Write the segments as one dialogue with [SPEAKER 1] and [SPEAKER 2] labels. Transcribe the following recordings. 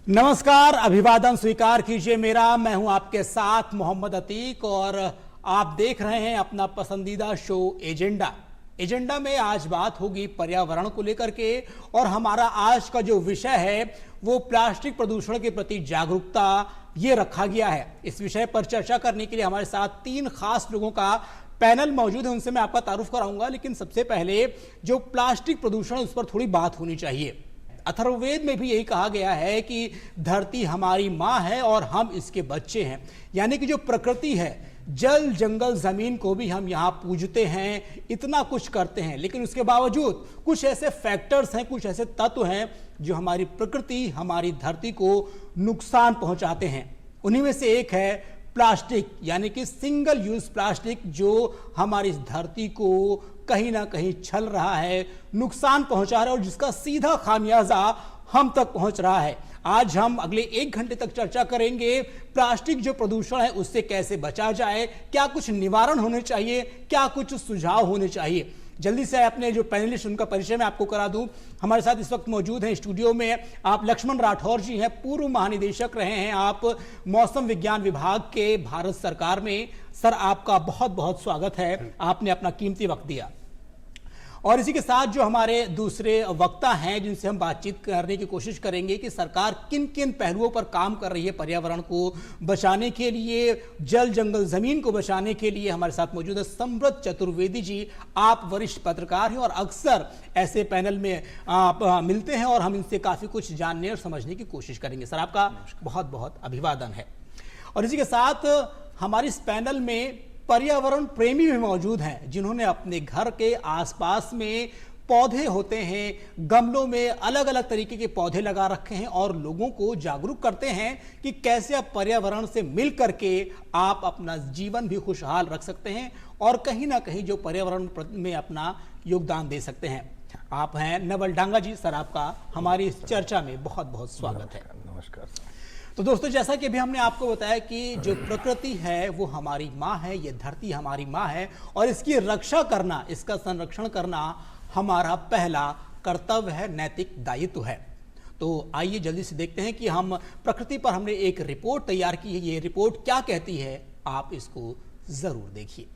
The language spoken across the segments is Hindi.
[SPEAKER 1] नमस्कार, अभिवादन स्वीकार कीजिए मेरा। मैं हूं आपके साथ मोहम्मद अतीक और आप देख रहे हैं अपना पसंदीदा शो एजेंडा में आज बात होगी पर्यावरण को लेकर के। और हमारा आज का जो विषय है वो प्लास्टिक प्रदूषण के प्रति जागरूकता ये रखा गया है। इस विषय पर चर्चा करने के लिए हमारे साथ तीन खास लोगों का पैनल मौजूद है, उनसे मैं आपका तारुफ कराऊंगा। लेकिन सबसे पहले जो प्लास्टिक प्रदूषण उस पर थोड़ी बात होनी चाहिए। अथर्ववेद में भी यही कहा गया है कि धरती हमारी माँ है और हम इसके बच्चे हैं। यानी कि जो प्रकृति है, जल जंगल जमीन को भी हम यहाँ पूजते हैं, इतना कुछ करते हैं, लेकिन उसके बावजूद कुछ ऐसे फैक्टर्स हैं, कुछ ऐसे तत्व हैं जो हमारी प्रकृति, हमारी धरती को नुकसान पहुंचाते हैं। उन्हीं में से एक है प्लास्टिक, यानी कि सिंगल यूज प्लास्टिक, जो हमारी इस धरती को कहीं ना कहीं छल रहा है, नुकसान पहुंचा रहा है और जिसका सीधा खामियाजा हम तक पहुंच रहा है। आज हम अगले 1 घंटे तक चर्चा करेंगे प्लास्टिक जो प्रदूषण है उससे कैसे बचा जाए, क्या कुछ निवारण होने चाहिए, क्या कुछ सुझाव होने चाहिए। जल्दी से अपने जो पैनलिस्ट उनका परिचय मैं आपको करा दूं। हमारे साथ इस वक्त मौजूद हैं स्टूडियो में आप लक्ष्मण राठौर जी हैं, पूर्व महानिदेशक रहे हैं आप मौसम विज्ञान विभाग के भारत सरकार में। सर, आपका बहुत बहुत स्वागत है, आपने अपना कीमती वक्त दिया। और इसी के साथ जो हमारे दूसरे वक्ता हैं जिनसे हम बातचीत करने की कोशिश करेंगे कि सरकार किन किन पहलुओं पर काम कर रही है पर्यावरण को बचाने के लिए, जल जंगल जमीन को बचाने के लिए। हमारे साथ मौजूद है समृत चतुर्वेदी जी, आप वरिष्ठ पत्रकार हैं और अक्सर ऐसे पैनल में आप मिलते हैं और हम इनसे काफी कुछ जानने और समझने की कोशिश करेंगे। सर, आपका बहुत बहुत अभिवादन है। और इसी के साथ हमारे इस पैनल में पर्यावरण प्रेमी भी मौजूद हैं जिन्होंने अपने घर के आसपास में पौधे होते हैं, गमलों में अलग अलग तरीके के पौधे लगा रखे हैं और लोगों को जागरूक करते हैं कि कैसे आप पर्यावरण से मिल करके आप अपना जीवन भी खुशहाल रख सकते हैं और कहीं ना कहीं जो पर्यावरण में अपना योगदान दे सकते हैं। आप हैं नवल डांगा जी। सर, आपका हमारी इस चर्चा में बहुत बहुत स्वागत है।
[SPEAKER 2] नमस्कार सर।
[SPEAKER 1] तो दोस्तों, जैसा कि अभी हमने आपको बताया कि जो प्रकृति है वो हमारी माँ है, ये धरती हमारी माँ है और इसकी रक्षा करना, इसका संरक्षण करना हमारा पहला कर्तव्य है, नैतिक दायित्व है। तो आइए जल्दी से देखते हैं कि हम प्रकृति पर हमने एक रिपोर्ट तैयार की है। ये रिपोर्ट क्या कहती है, आप इसको जरूर देखिए।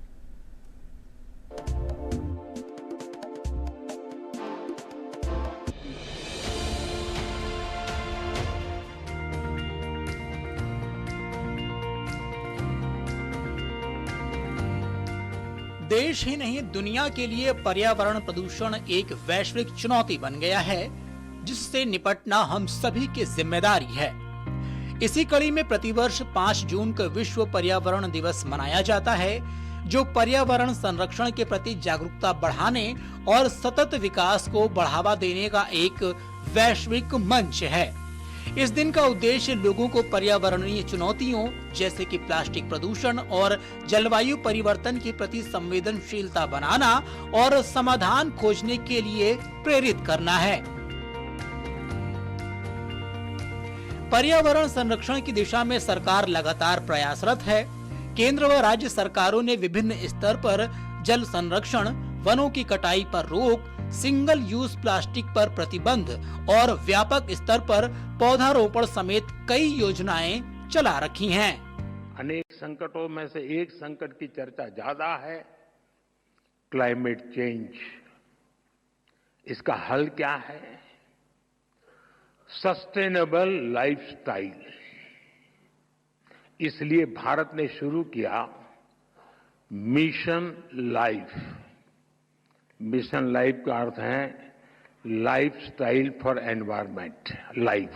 [SPEAKER 1] देश ही नहीं, दुनिया के लिए पर्यावरण प्रदूषण एक वैश्विक चुनौती बन गया है जिससे निपटना हम सभी की जिम्मेदारी है। इसी कड़ी में प्रतिवर्ष 5 जून को विश्व पर्यावरण दिवस मनाया जाता है, जो पर्यावरण संरक्षण के प्रति जागरूकता बढ़ाने और सतत विकास को बढ़ावा देने का एक वैश्विक मंच है। इस दिन का उद्देश्य लोगों को पर्यावरणीय चुनौतियों जैसे कि प्लास्टिक प्रदूषण और जलवायु परिवर्तन के प्रति संवेदनशीलता बनाना और समाधान खोजने के लिए प्रेरित करना है। पर्यावरण संरक्षण की दिशा में सरकार लगातार प्रयासरत है। केंद्र व राज्य सरकारों ने विभिन्न स्तर पर जल संरक्षण, वनों की कटाई पर रोक, सिंगल यूज प्लास्टिक पर प्रतिबंध और व्यापक स्तर पर पौधारोपण समेत कई योजनाएं चला रखी हैं।
[SPEAKER 2] अनेक संकटों में से एक संकट की चर्चा ज्यादा है, क्लाइमेट चेंज। इसका हल क्या है? Sustainable lifestyle. इसलिए भारत ने शुरू किया मिशन लाइफ। मिशन लाइफ का अर्थ है lifestyle for environment life.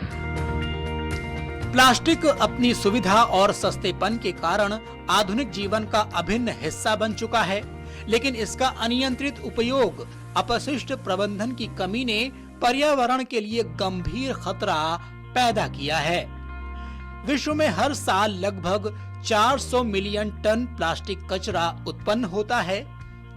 [SPEAKER 1] Plastic अपनी सुविधा और सस्तेपन के कारण आधुनिक जीवन का अभिन्न हिस्सा बन चुका है, लेकिन इसका अनियंत्रित उपयोग, अपशिष्ट प्रबंधन की कमी ने पर्यावरण के लिए गंभीर खतरा पैदा किया है। विश्व में हर साल लगभग 400 मिलियन टन प्लास्टिक कचरा उत्पन्न होता है,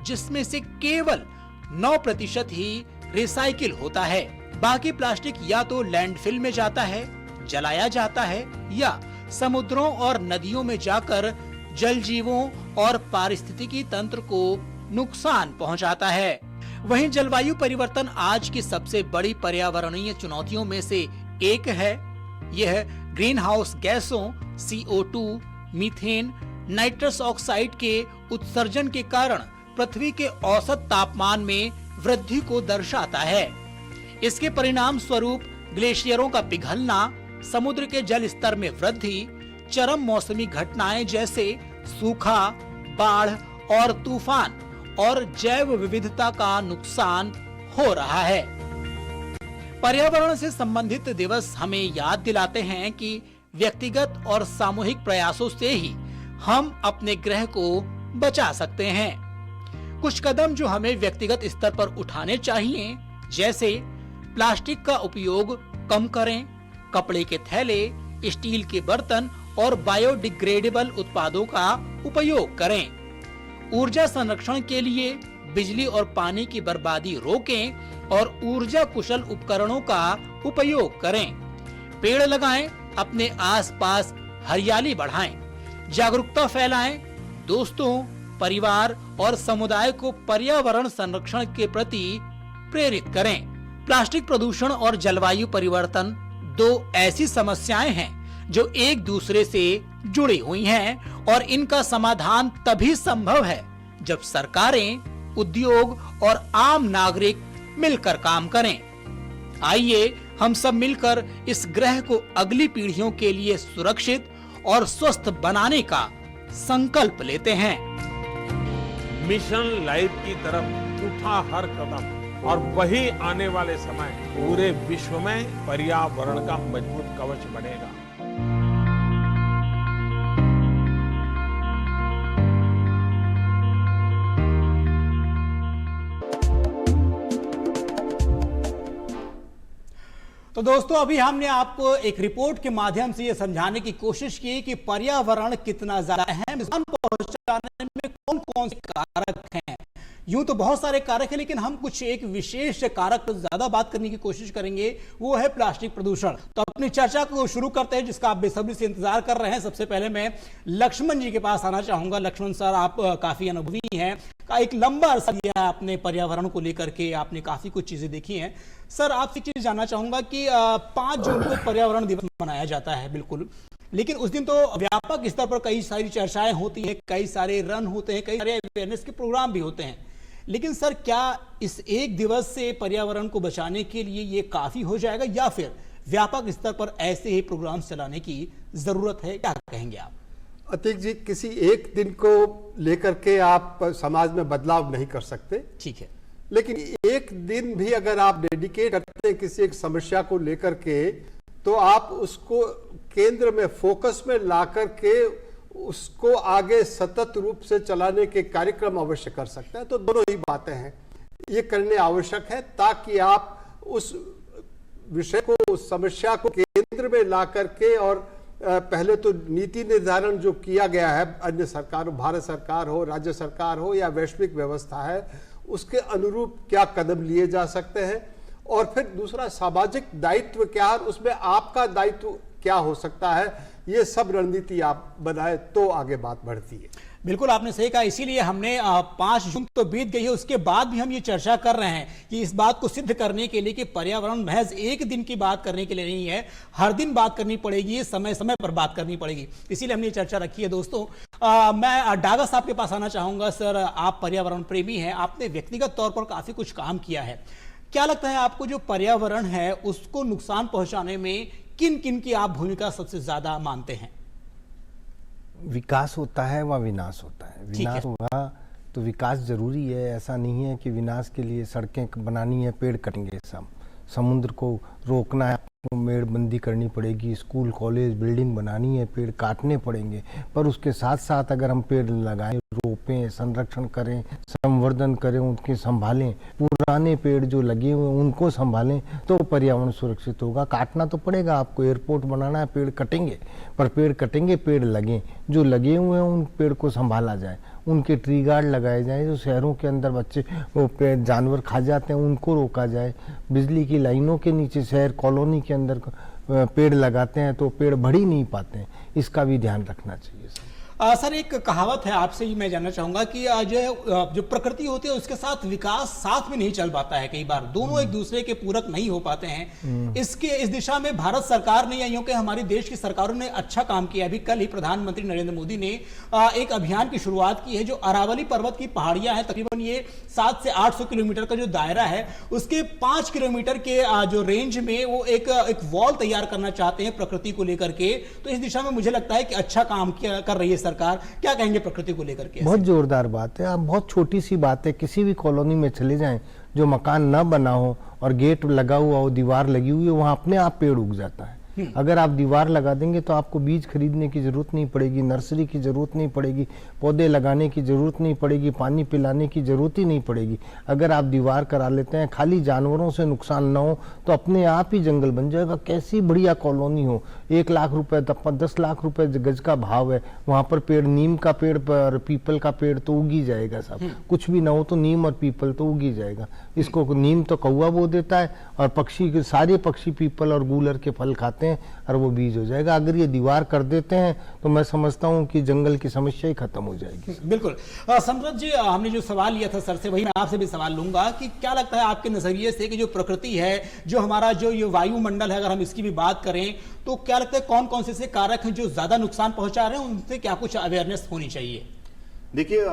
[SPEAKER 1] जिसमें से केवल 9% ही रिसाइकिल होता है। बाकी प्लास्टिक या तो लैंडफिल में जाता है, जलाया जाता है या समुद्रों और नदियों में जाकर जल जीवों और पारिस्थितिकी तंत्र को नुकसान पहुंचाता है। वहीं जलवायु परिवर्तन आज की सबसे बड़ी पर्यावरणीय चुनौतियों में से एक है। यह ग्रीन हाउस गैसों CO2, मीथेन, नाइट्रस ऑक्साइड के उत्सर्जन के कारण पृथ्वी के औसत तापमान में वृद्धि को दर्शाता है। इसके परिणाम स्वरूप ग्लेशियरों का पिघलना, समुद्र के जल स्तर में वृद्धि, चरम मौसमी घटनाएं जैसे सूखा, बाढ़ और तूफान और जैव विविधता का नुकसान हो रहा है। पर्यावरण से संबंधित दिवस हमें याद दिलाते हैं कि व्यक्तिगत और सामूहिक प्रयासों से ही हम अपने ग्रह को बचा सकते हैं। कुछ कदम जो हमें व्यक्तिगत स्तर पर उठाने चाहिए, जैसे प्लास्टिक का उपयोग कम करें, कपड़े के थैले, स्टील के बर्तन और बायोडिग्रेडेबल उत्पादों का उपयोग करें। ऊर्जा संरक्षण के लिए बिजली और पानी की बर्बादी रोकें और ऊर्जा कुशल उपकरणों का उपयोग करें। पेड़ लगाएं, अपने आसपास हरियाली बढ़ाएं, जागरूकता फैलाएं, दोस्तों, परिवार और समुदाय को पर्यावरण संरक्षण के प्रति प्रेरित करें। प्लास्टिक प्रदूषण और जलवायु परिवर्तन दो ऐसी समस्याएं हैं जो एक दूसरे से जुड़ी हुई हैं और इनका समाधान तभी संभव है जब सरकारें, उद्योग और आम नागरिक मिलकर काम करें। आइए हम सब मिलकर इस ग्रह को अगली पीढ़ियों के लिए सुरक्षित और स्वस्थ बनाने का संकल्प लेते हैं।
[SPEAKER 3] मिशन लाइफ की तरफ उठा हर कदम और वही आने वाले समय पूरे विश्व में पर्यावरण का मजबूत कवच बनेगा।
[SPEAKER 1] तो दोस्तों, अभी हमने आपको एक रिपोर्ट के माध्यम से यह समझाने की कोशिश की कि पर्यावरण कितना ज्यादा अहम नुकसान पहुंचाने में कौन कौन से कारक हैं। यूं तो बहुत सारे कारक हैं, लेकिन हम कुछ एक विशेष कारक पर ज्यादा बात करने की कोशिश करेंगे, वो है प्लास्टिक प्रदूषण। तो अपनी चर्चा को शुरू करते हैं, जिसका आप बेसब्री से इंतजार कर रहे हैं। सबसे पहले मैं लक्ष्मण जी के पास आना चाहूंगा। लक्ष्मण सर, आप काफी अनुभवी हैं, एक लंबा अरसा दिया अपने पर्यावरण को लेकर के, आपने काफी कुछ चीजें देखी हैं। सर, आपसे चीज जानना चाहूंगा कि 5 जून को पर्यावरण दिवस मनाया जाता है, बिल्कुल, लेकिन उस दिन तो व्यापक स्तर पर कई सारी चर्चाएं होती हैं, कई सारे रन होते हैं, कई सारे अवेयरनेस के प्रोग्राम भी होते हैं। लेकिन सर, क्या इस एक दिवस से पर्यावरण को बचाने के लिए ये काफी हो जाएगा, या फिर व्यापक स्तर पर ऐसे ही प्रोग्राम चलाने की जरूरत है? क्या कहेंगे आप?
[SPEAKER 4] अतीक जी, किसी एक दिन को लेकर के आप समाज में बदलाव नहीं कर सकते,
[SPEAKER 1] ठीक है,
[SPEAKER 4] लेकिन एक दिन भी अगर आप डेडिकेट करते हैं किसी एक समस्या को लेकर के, तो आप उसको केंद्र में, फोकस में ला करके उसको आगे सतत रूप से चलाने के कार्यक्रम अवश्य कर सकते हैं। तो दोनों ही बातें हैं, ये करने आवश्यक है, ताकि आप उस विषय को, उस समस्या को केंद्र में ला करके, और पहले तो नीति निर्धारण जो किया गया है, अन्य सरकारों, भारत सरकार हो, राज्य सरकार हो या वैश्विक व्यवस्था है, उसके अनुरूप क्या कदम लिए जा सकते हैं, और फिर दूसरा सामाजिक दायित्व क्या है, उसमें आपका दायित्व क्या हो सकता है, ये सब रणनीति आप बनाए तो आगे बात बढ़ती है।
[SPEAKER 1] बिल्कुल, आपने सही कहा। इसीलिए हमने 5 जून तो बीत गई है, उसके बाद भी हम ये चर्चा कर रहे हैं कि इस बात को सिद्ध करने के लिए कि पर्यावरण महज एक दिन की बात करने के लिए नहीं है, हर दिन बात करनी पड़ेगी, समय समय पर बात करनी पड़ेगी। इसीलिए हमने ये चर्चा रखी है। दोस्तों, मैं डागा साहब के पास आना चाहूंगा। सर, आप पर्यावरण प्रेमी हैं, आपने व्यक्तिगत तौर पर काफी कुछ काम किया है। क्या लगता है आपको, जो पर्यावरण है उसको नुकसान पहुंचाने में किन किन की आप भूमिका सबसे ज्यादा मानते हैं?
[SPEAKER 5] विकास होता है वह विनाश होता है। विनाश होगा तो विकास जरूरी है। ऐसा नहीं है कि विनाश के लिए सड़कें बनानी है, पेड़ कटेंगे। समुद्र को रोकना है, आपको मेड़बंदी करनी पड़ेगी, स्कूल कॉलेज बिल्डिंग बनानी है, पेड़ काटने पड़ेंगे। पर उसके साथ साथ अगर हम पेड़ लगाएं, रोपें, संरक्षण करें, संवर्धन करें, उनके संभालें, पुराने पेड़ जो लगे हुए हैं उनको संभालें, तो पर्यावरण सुरक्षित होगा। काटना तो पड़ेगा, आपको एयरपोर्ट बनाना है, पेड़ कटेंगे, पर पेड़ कटेंगे, पेड़ लगें, जो लगे हुए हैं उन पेड़ को संभाला जाए, उनके ट्री गार्ड लगाए जाएं। जो शहरों के अंदर बच्चे वो पेड़ जानवर खा जाते हैं उनको रोका जाए। बिजली की लाइनों के नीचे शहर कॉलोनी के अंदर पेड़ लगाते हैं तो पेड़ बढ़ ही नहीं पाते हैं, इसका भी ध्यान रखना चाहिए।
[SPEAKER 1] सर, एक कहावत है, आपसे ही मैं जानना चाहूंगा कि जो प्रकृति होती है उसके साथ विकास साथ में नहीं चल पाता है, कई बार दोनों एक दूसरे के पूरक नहीं हो पाते हैं। इस दिशा में भारत सरकार ने या यूं कि हमारे देश की सरकारों ने अच्छा काम किया। अभी कल ही प्रधानमंत्री नरेंद्र मोदी ने एक अभियान की शुरुआत की है, जो अरावली पर्वत की पहाड़ियां हैं, तकरीबन ये 700 से 800 किलोमीटर का जो दायरा है, उसके 5 किलोमीटर के जो रेंज में वो एक वॉल तैयार करना चाहते हैं प्रकृति को लेकर के। तो इस दिशा में मुझे लगता है कि अच्छा काम कर रही है सरकार। क्या कहेंगे प्रकृति को लेकर के?
[SPEAKER 5] बहुत जोरदार बात है। आप बहुत छोटी सी बात है, किसी भी कॉलोनी में चले जाएं, जो मकान ना बना हो और गेट लगा हुआ हो, दीवार लगी हुई हो, वहां अपने आप पेड़ उग जाता है। अगर आप दीवार लगा देंगे तो आपको बीज खरीदने की जरूरत नहीं पड़ेगी, नर्सरी की जरूरत नहीं पड़ेगी, पौधे लगाने की जरूरत नहीं पड़ेगी, पानी पिलाने की जरूरत ही नहीं पड़ेगी। अगर आप दीवार करा लेते हैं, खाली जानवरों से नुकसान ना हो, तो अपने आप ही जंगल बन जाएगा। कैसी बढ़िया कॉलोनी हो, 1 लाख रुपए 10 लाख रुपए गज का भाव है, वहां पर पेड़, नीम का पेड़ पर पीपल का पेड़ तो उगी जाएगा साहब। कुछ भी ना हो तो नीम और पीपल तो उगी जाएगा। इसको नीम तो कौवा बो देता है और पक्षी, सारे पक्षी पीपल और गूलर के फल खाते हैं और वो बीज हो जाएगा। अगर ये दीवार कर देते हैं तो मैं समझता हूं कि जंगल की समस्या ही खत्म हो जाएगी।
[SPEAKER 1] बिल्कुल। समृद्ध जी, हमने जो सवाल लिया था सर से, वही मैं आपसे भी सवाल लूंगा कि क्या लगता है आपके नजरिए से कि जो प्रकृति है, जो हमारा जो ये वायुमंडल है, अगर हम इसकी भी बात करें तो क्या लगता है कौन कौन से कारक हैं जो ज्यादा नुकसान पहुंचा रहे हैं, उनसे क्या कुछ अवेयरनेस होनी चाहिए?
[SPEAKER 6] देखिए,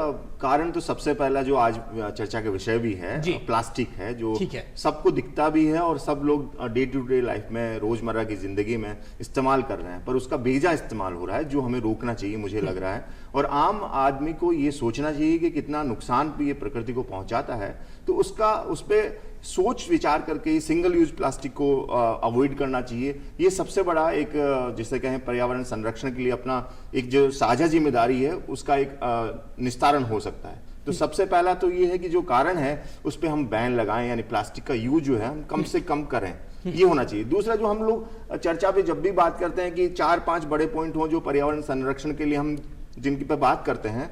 [SPEAKER 6] कारण तो सबसे पहला जो आज चर्चा का विषय भी है, प्लास्टिक है, जो सबको दिखता भी है और सब लोग डे टू डे लाइफ में, रोजमर्रा की जिंदगी में इस्तेमाल कर रहे हैं, पर उसका बेजा इस्तेमाल हो रहा है, जो हमें रोकना चाहिए मुझे लग रहा है। और आम आदमी को ये सोचना चाहिए कि कितना नुकसान भी ये प्रकृति को पहुंचाता है, तो उस पर सोच विचार करके सिंगल यूज प्लास्टिक को अवॉइड करना चाहिए। ये सबसे बड़ा एक, जिसे कहें, पर्यावरण संरक्षण के लिए अपना एक जो साझा जिम्मेदारी है, उसका एक निस्तारण हो सकता है। तो सबसे पहला तो ये है कि जो कारण है उस पर हम बैन लगाएं, यानी प्लास्टिक का यूज जो है हम कम से कम करें, ये होना चाहिए। दूसरा, जो हम लोग चर्चा पे जब भी बात करते हैं कि 4-5 बड़े पॉइंट हो जो पर्यावरण संरक्षण के लिए हम जिनकी पे बात करते हैं,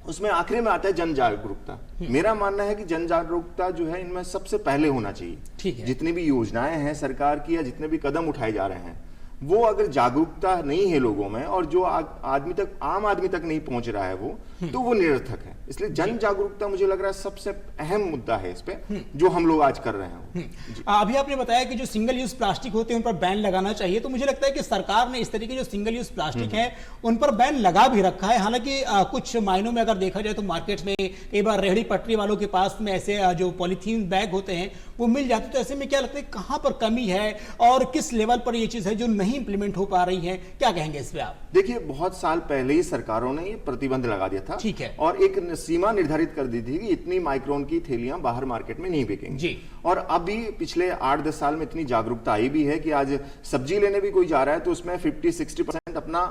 [SPEAKER 6] उसमें आखिरी में आता है जन जागरूकता। मेरा मानना है कि जन जागरूकता जो है इनमें सबसे पहले होना चाहिए। ठीक है। जितनी भी योजनाएं हैं सरकार की या जितने भी कदम उठाए जा रहे हैं, वो अगर जागरूकता नहीं है लोगों में और जो आम आदमी तक नहीं पहुंच रहा है तो वो निरर्थक है। इसलिए जन जागरूकता मुझे लग रहा है सबसे अहम मुद्दा है इस पे, जो हम लोग आज कर रहे हैं।
[SPEAKER 1] अभी आपने बताया कि जो सिंगल यूज प्लास्टिक होते हैं उन पर बैन लगाना चाहिए, तो मुझे लगता है कि सरकार ने इस तरीके जो सिंगल यूज प्लास्टिक है उन पर बैन लगा भी रखा है। हालांकि कुछ मायनों में अगर देखा जाए तो मार्केट में कई बार रेहड़ी पटरी वालों के पास में ऐसे जो पॉलीथीन बैग होते हैं वो मिल जाते, तो ऐसे में क्या लगता है कहां पर कमी है और किस लेवल पर ये चीज है जो नहीं इंप्लीमेंट हो पा रही है? क्या कहेंगे इस पे आप?
[SPEAKER 6] देखिए, बहुत साल पहले ही सरकारों ने ये प्रतिबंध लगा दिया था। ठीक है। और एक सीमा निर्धारित कर दी थी कि इतनी माइक्रोन की थैलियां बाहर मार्केट में नहीं बिकेंगी जी। और अभी पिछले 8-10 साल में इतनी जागरूकता आई भी है कि आज सब्जी लेने भी कोई जा रहा है तो उसमें 50-60% अपना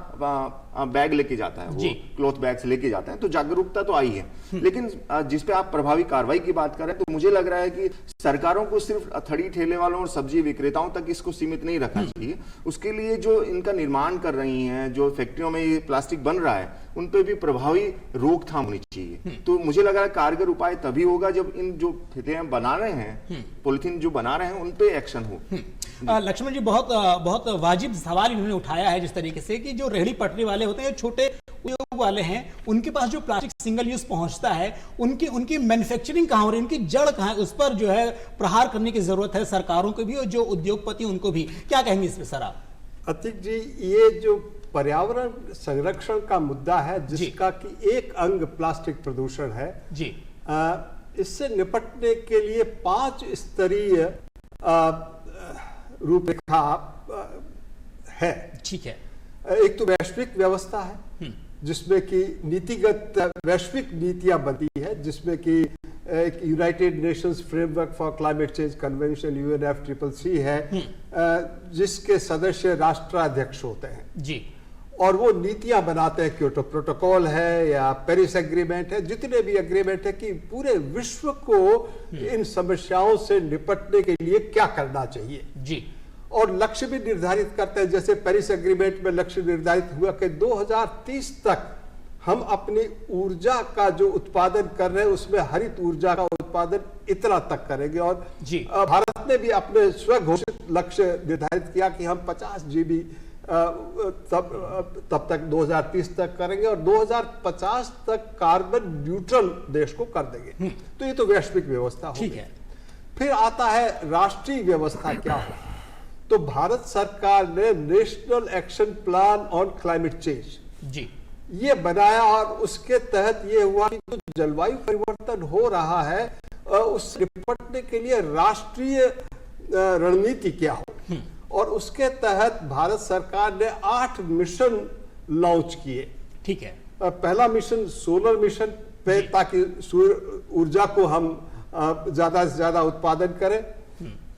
[SPEAKER 6] बैग लेके जाता है, वो क्लॉथ बैग्स लेके जाते हैं। तो जागरूकता तो आई है, लेकिन जिस पे आप प्रभावी कार्रवाई की बात करें तो मुझे लग रहा है कि सरकारों को सिर्फ थड़ी ठेले वालों और सब्जी विक्रेताओं तक इसको सीमित नहीं रखना चाहिए। उसके लिए जो इनका निर्माण कर रही हैं, जो फैक्ट्रियों में ये प्लास्टिक बन रहा है, उन पे भी प्रभावी रोकथाम होनी चाहिए। तो मुझे लग रहा है कारगर उपाय तभी होगा जब इन जो थैलियां बना रहे हैं, पॉलिथीन जो बना रहे हैं, उन पे एक्शन हो।
[SPEAKER 1] लक्ष्मण जी, बहुत वाजिब सवाल इन्होंने उठाया है, जिस तरीके से कि जो रेहड़ी पटरी वाले होते हैं, छोटे उद्योग वाले हैं, उनके पास जो प्लास्टिक सिंगल यूज पहुंचता है, उनकी मैन्युफैक्चरिंग कहां हो रही है, उनकी जड़ कहां है, उस पर जो है प्रहार करने की जरूरत है सरकारों को भी और जो उद्योगपति उनको भी। क्या कहेंगे इस पर सर आप?
[SPEAKER 4] अतिक जी, ये जो पर्यावरण संरक्षण का मुद्दा है, जिसका कि एक अंग प्लास्टिक प्रदूषण है जी, इससे निपटने के लिए 5 स्तरीय रूपरेखा है। ठीक है। एक तो वैश्विक व्यवस्था है, जिसमें कि नीतिगत वैश्विक नीतियां बनती है, जिसमें कि एक United Nations framework for climate change convention UNFCCC है, जिसके सदस्य राष्ट्राध्यक्ष होते हैं जी, और वो नीतियां बनाते हैं। क्योटो प्रोटोकॉल है या पेरिस एग्रीमेंट है, जितने भी एग्रीमेंट है कि पूरे विश्व को इन समस्याओं से निपटने के लिए क्या करना चाहिए जी, और लक्ष्य भी निर्धारित करते हैं। जैसे पेरिस एग्रीमेंट में लक्ष्य निर्धारित हुआ कि 2030 तक हम अपनी ऊर्जा का जो उत्पादन कर रहे हैं उसमें हरित ऊर्जा का उत्पादन इतना तक करेंगे। और भारत ने भी अपने स्वघोषित लक्ष्य निर्धारित किया कि हम 50 GB तब तक 2030 तक करेंगे और 2050 तक कार्बन न्यूट्रल देश को कर देंगे। तो ये तो वैश्विक व्यवस्था हो
[SPEAKER 1] ठीक है।
[SPEAKER 4] फिर आता है राष्ट्रीय व्यवस्था क्या हो, तो भारत सरकार ने national action plan on climate change
[SPEAKER 1] जी
[SPEAKER 4] ये बनाया और उसके तहत ये हुआ कि जो जलवायु परिवर्तन हो रहा है उससे निपटने के लिए राष्ट्रीय रणनीति क्या हो, और उसके तहत भारत सरकार ने 8 मिशन लॉन्च किए।
[SPEAKER 1] ठीक है।
[SPEAKER 4] पहला मिशन सोलर मिशन पे, ताकि सूर्य ऊर्जा को हम ज्यादा से ज्यादा उत्पादन करें।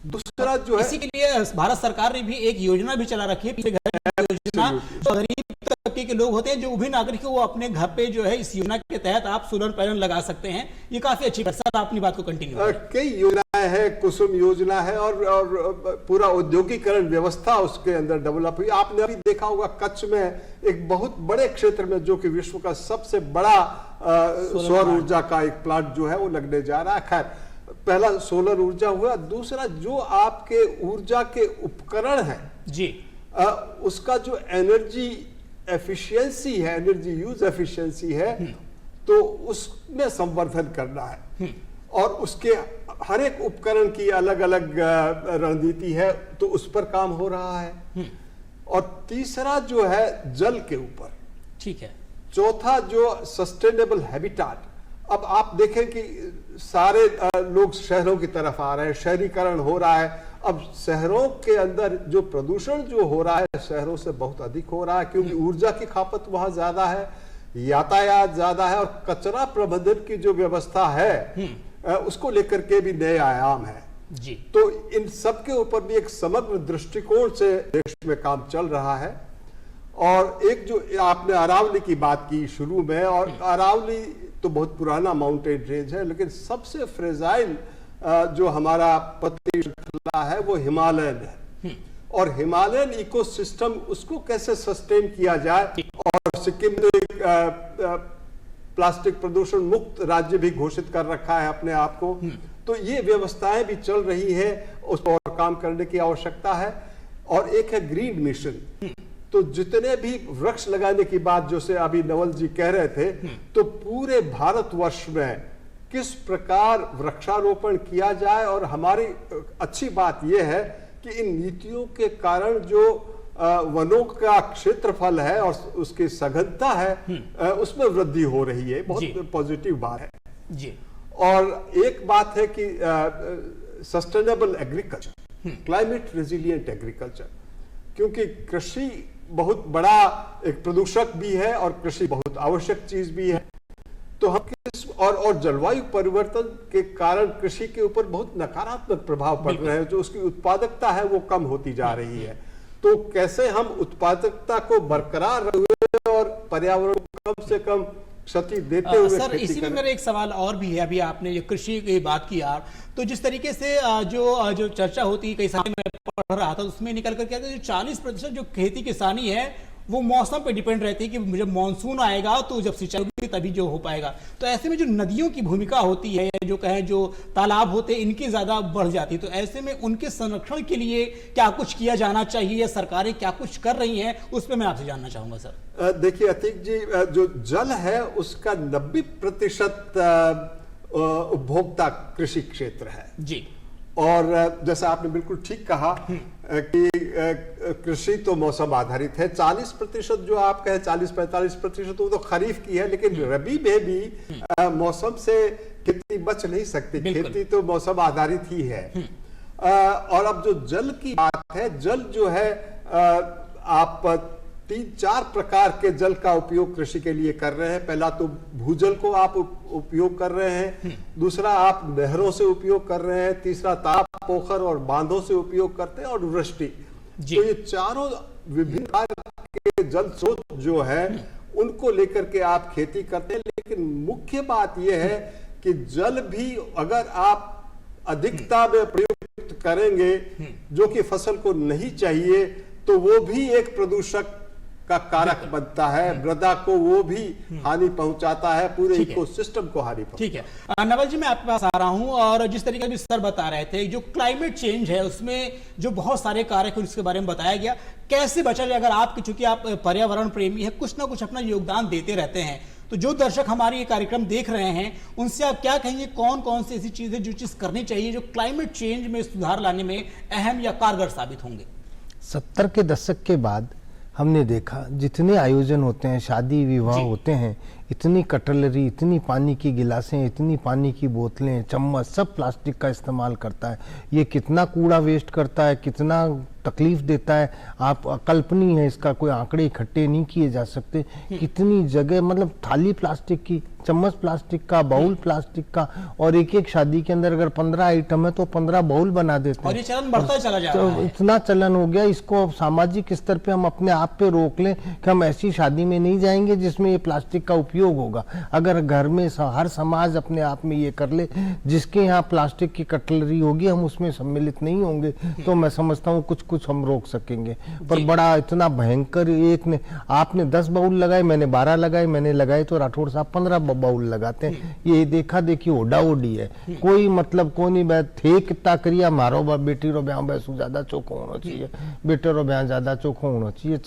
[SPEAKER 4] दूसरा जो है,
[SPEAKER 1] इसी के लिए भारत सरकार ने भी एक योजना भी चला रखी है, पीछे घर योजना, जो गरीब तबके के लोग होते हैं, जो भी नागरिक है, वो अपने घर पे जो है इस योजना के तहत आप सोलर पैनल लगा सकते हैं। ये काफी अच्छी बात। सर अपनी बात को कंटिन्यू करें।
[SPEAKER 4] कई योजनाएं हैं, कुसुम योजना है और पूरा औद्योगिकरण व्यवस्था उसके अंदर डेवलप हुई। आपने अभी देखा होगा कच्छ में एक बहुत बड़े क्षेत्र में, जो कि विश्व का सबसे बड़ा सौर ऊर्जा का एक प्लांट जो है वो लगने जा रहा है। खैर, पहला सोलर ऊर्जा हुआ। दूसरा, जो आपके ऊर्जा के उपकरण हैं
[SPEAKER 1] जी,
[SPEAKER 4] उसका जो एनर्जी एफिशिएंसी है, एनर्जी यूज एफिशिएंसी है, तो उसमें संवर्धन करना है और उसके हर एक उपकरण की अलग अलग रणनीति है, तो उस पर काम हो रहा है। और तीसरा जो है जल के ऊपर।
[SPEAKER 1] ठीक है।
[SPEAKER 4] चौथा जो सस्टेनेबल हैबिटाट। अब आप देखें कि सारे लोग शहरों की तरफ आ रहे हैं, शहरीकरण हो रहा है। अब शहरों के अंदर जो प्रदूषण जो हो रहा है शहरों से बहुत अधिक हो रहा है, क्योंकि ऊर्जा की खपत वहां ज्यादा है, यातायात ज्यादा है, और कचरा प्रबंधन की जो व्यवस्था है उसको लेकर के भी नए आयाम है
[SPEAKER 1] जी।
[SPEAKER 4] तो इन सब के ऊपर भी एक समग्र दृष्टिकोण से देश में काम चल रहा है। और एक जो आपने अरावली की बात की शुरू में, और अरावली तो बहुत पुराना माउंटेन रेंज है, लेकिन सबसे फ्रेजाइल जो हमारा पत्ती श्रृंखला है वो हिमालयन है। और हिमालयन इकोसिस्टम उसको कैसे सस्टेन किया जाए, और सिक्किम ने प्लास्टिक प्रदूषण मुक्त राज्य भी घोषित कर रखा है अपने आप को। तो ये व्यवस्थाएं भी चल रही है, उस पर काम करने की आवश्यकता है। और एक है ग्रीन मिशन। तो जितने भी वृक्ष लगाने की बात जो से अभी नवल जी कह रहे थे, तो पूरे भारतवर्ष में किस प्रकार वृक्षारोपण किया जाए। और हमारी अच्छी बात यह है कि इन नीतियों के कारण जो वनों का क्षेत्रफल है और उसकी सघनता है उसमें वृद्धि हो रही है। बहुत पॉजिटिव बात है
[SPEAKER 1] जी।
[SPEAKER 4] और एक बात है कि sustainable agriculture, climate resilient agriculture, क्योंकि कृषि बहुत बड़ा एक प्रदूषक भी है और कृषि बहुत आवश्यक चीज भी है। तो हम किस और जलवायु परिवर्तन के कारण कृषि के ऊपर बहुत नकारात्मक प्रभाव पड़ रहे हैं, जो उसकी उत्पादकता है वो कम होती जा रही है। तो कैसे हम उत्पादकता को बरकरार रखे और पर्यावरण को कम से कम क्षति देते हुए
[SPEAKER 1] सर इसी में मेरा एक सवाल और भी है। अभी आपने जो कृषि की बात की यार, तो जिस तरीके से जो चर्चा होती है, कई साल में पढ़ रहा था, उसमें निकल कर क्या जो 40% जो खेती किसानी है वो मौसम पे डिपेंड रहती है कि जब मानसून आएगा तो जब सिंचाई होगी तभी जो हो पाएगा। तो ऐसे में जो नदियों की भूमिका होती है, जो कहें जो तालाब होते हैं, इनकी ज्यादा बढ़ जाती है। तो ऐसे में उनके संरक्षण के लिए क्या कुछ किया जाना चाहिए या सरकारें क्या कुछ कर रही हैं, उस पर मैं आपसे जानना चाहूंगा सर।
[SPEAKER 4] देखिए अतीक जी, जो जल है उसका 90% उपभोक्ता कृषि क्षेत्र है जी। और जैसा आपने बिल्कुल ठीक कहा कि कृषि तो मौसम आधारित है। 40% जो आप कहें 40-45% वो तो खरीफ की है, लेकिन रबी में भी मौसम से खेती बच नहीं सकती। खेती तो मौसम आधारित ही है। और अब जो जल की बात है, जल जो है आप 3-4 प्रकार के जल का उपयोग कृषि के लिए कर रहे हैं। पहला तो भूजल को आप उपयोग कर रहे हैं, दूसरा आप नहरों से उपयोग कर रहे हैं, तीसरा तालाब, पोखर और बांधों से उपयोग करते हैं, और वृष्टि। तो ये चारों विभिन्न प्रकार के जल स्रोत जो है उनको लेकर के आप खेती करते हैं। लेकिन मुख्य बात यह है कि जल भी अगर आप अधिकता में प्रयुक्त करेंगे जो कि फसल को नहीं चाहिए, तो वो भी एक प्रदूषक का कारक बनता है, मृदा को वो भी हानि पहुंचाता है, पूरे इकोसिस्टम को हानि पहुंचाता है।
[SPEAKER 1] ठीक है नवल जी, मैं आपके पास आ रहा हूं और जिस तरीके से सर बता रहे थे जो क्लाइमेट चेंज है उसमें जो बहुत सारे कारक हैं उसके बारे में बताया गया, कैसे बचा जाए। अगर आप चूंकि आप पर्यावरण प्रेमी है, कुछ ना कुछ अपना योगदान देते रहते हैं, तो जो दर्शक हमारे ये कार्यक्रम देख रहे हैं उनसे आप क्या कहेंगे, कौन कौन सी ऐसी चीजें जो चीज करनी चाहिए जो क्लाइमेट चेंज में सुधार लाने में अहम या कारगर साबित होंगे?
[SPEAKER 5] 70 के दशक के बाद हमने देखा जितने आयोजन होते हैं, शादी विवाह होते हैं, इतनी कटलरी, इतनी पानी की गिलासें, इतनी पानी की बोतलें, चम्मच, सब प्लास्टिक का इस्तेमाल करता है। ये कितना कूड़ा वेस्ट करता है, कितना तकलीफ देता है, आप अकल्पनीय है, इसका कोई आंकड़े इकट्ठे नहीं किए जा सकते। कितनी जगह, मतलब थाली प्लास्टिक की, चम्मच प्लास्टिक का, बाउल प्लास्टिक का, और एक एक शादी के अंदर अगर 15 आइटम है तो 15 बाउल बना देते हैं।
[SPEAKER 1] और ये चलन बढ़ता चला जा रहा है।
[SPEAKER 5] इतना चलन हो गया, इसको सामाजिक स्तर पे हम अपने आप पे रोक लें कि हम ऐसी शादी में नहीं जाएंगे जिसमें ये प्लास्टिक का उपयोग होगा। अगर घर में हर समाज अपने आप में ये कर ले, जिसके यहाँ प्लास्टिक की कटलरी होगी हम उसमें सम्मिलित नहीं होंगे, तो मैं समझता हूँ कुछ हम रोक सकेंगे। पर बड़ा इतना भयंकर, एक ने आपने 10 बाउल लगाए, मैंने 12 लगाए, मैंने लगाए तो राठौड़ साहब 15 बाउल लगाते हैं। ये देखा देखी ओडा ओडी है, कोई मतलब को नहीं। बैठ थे कितना करिया, मारो बेटी रो ब्याह बैसू ज्यादा चोखो होना चाहिए, बेटे रो ब्याह ज्यादा चोखो होना चाहिए।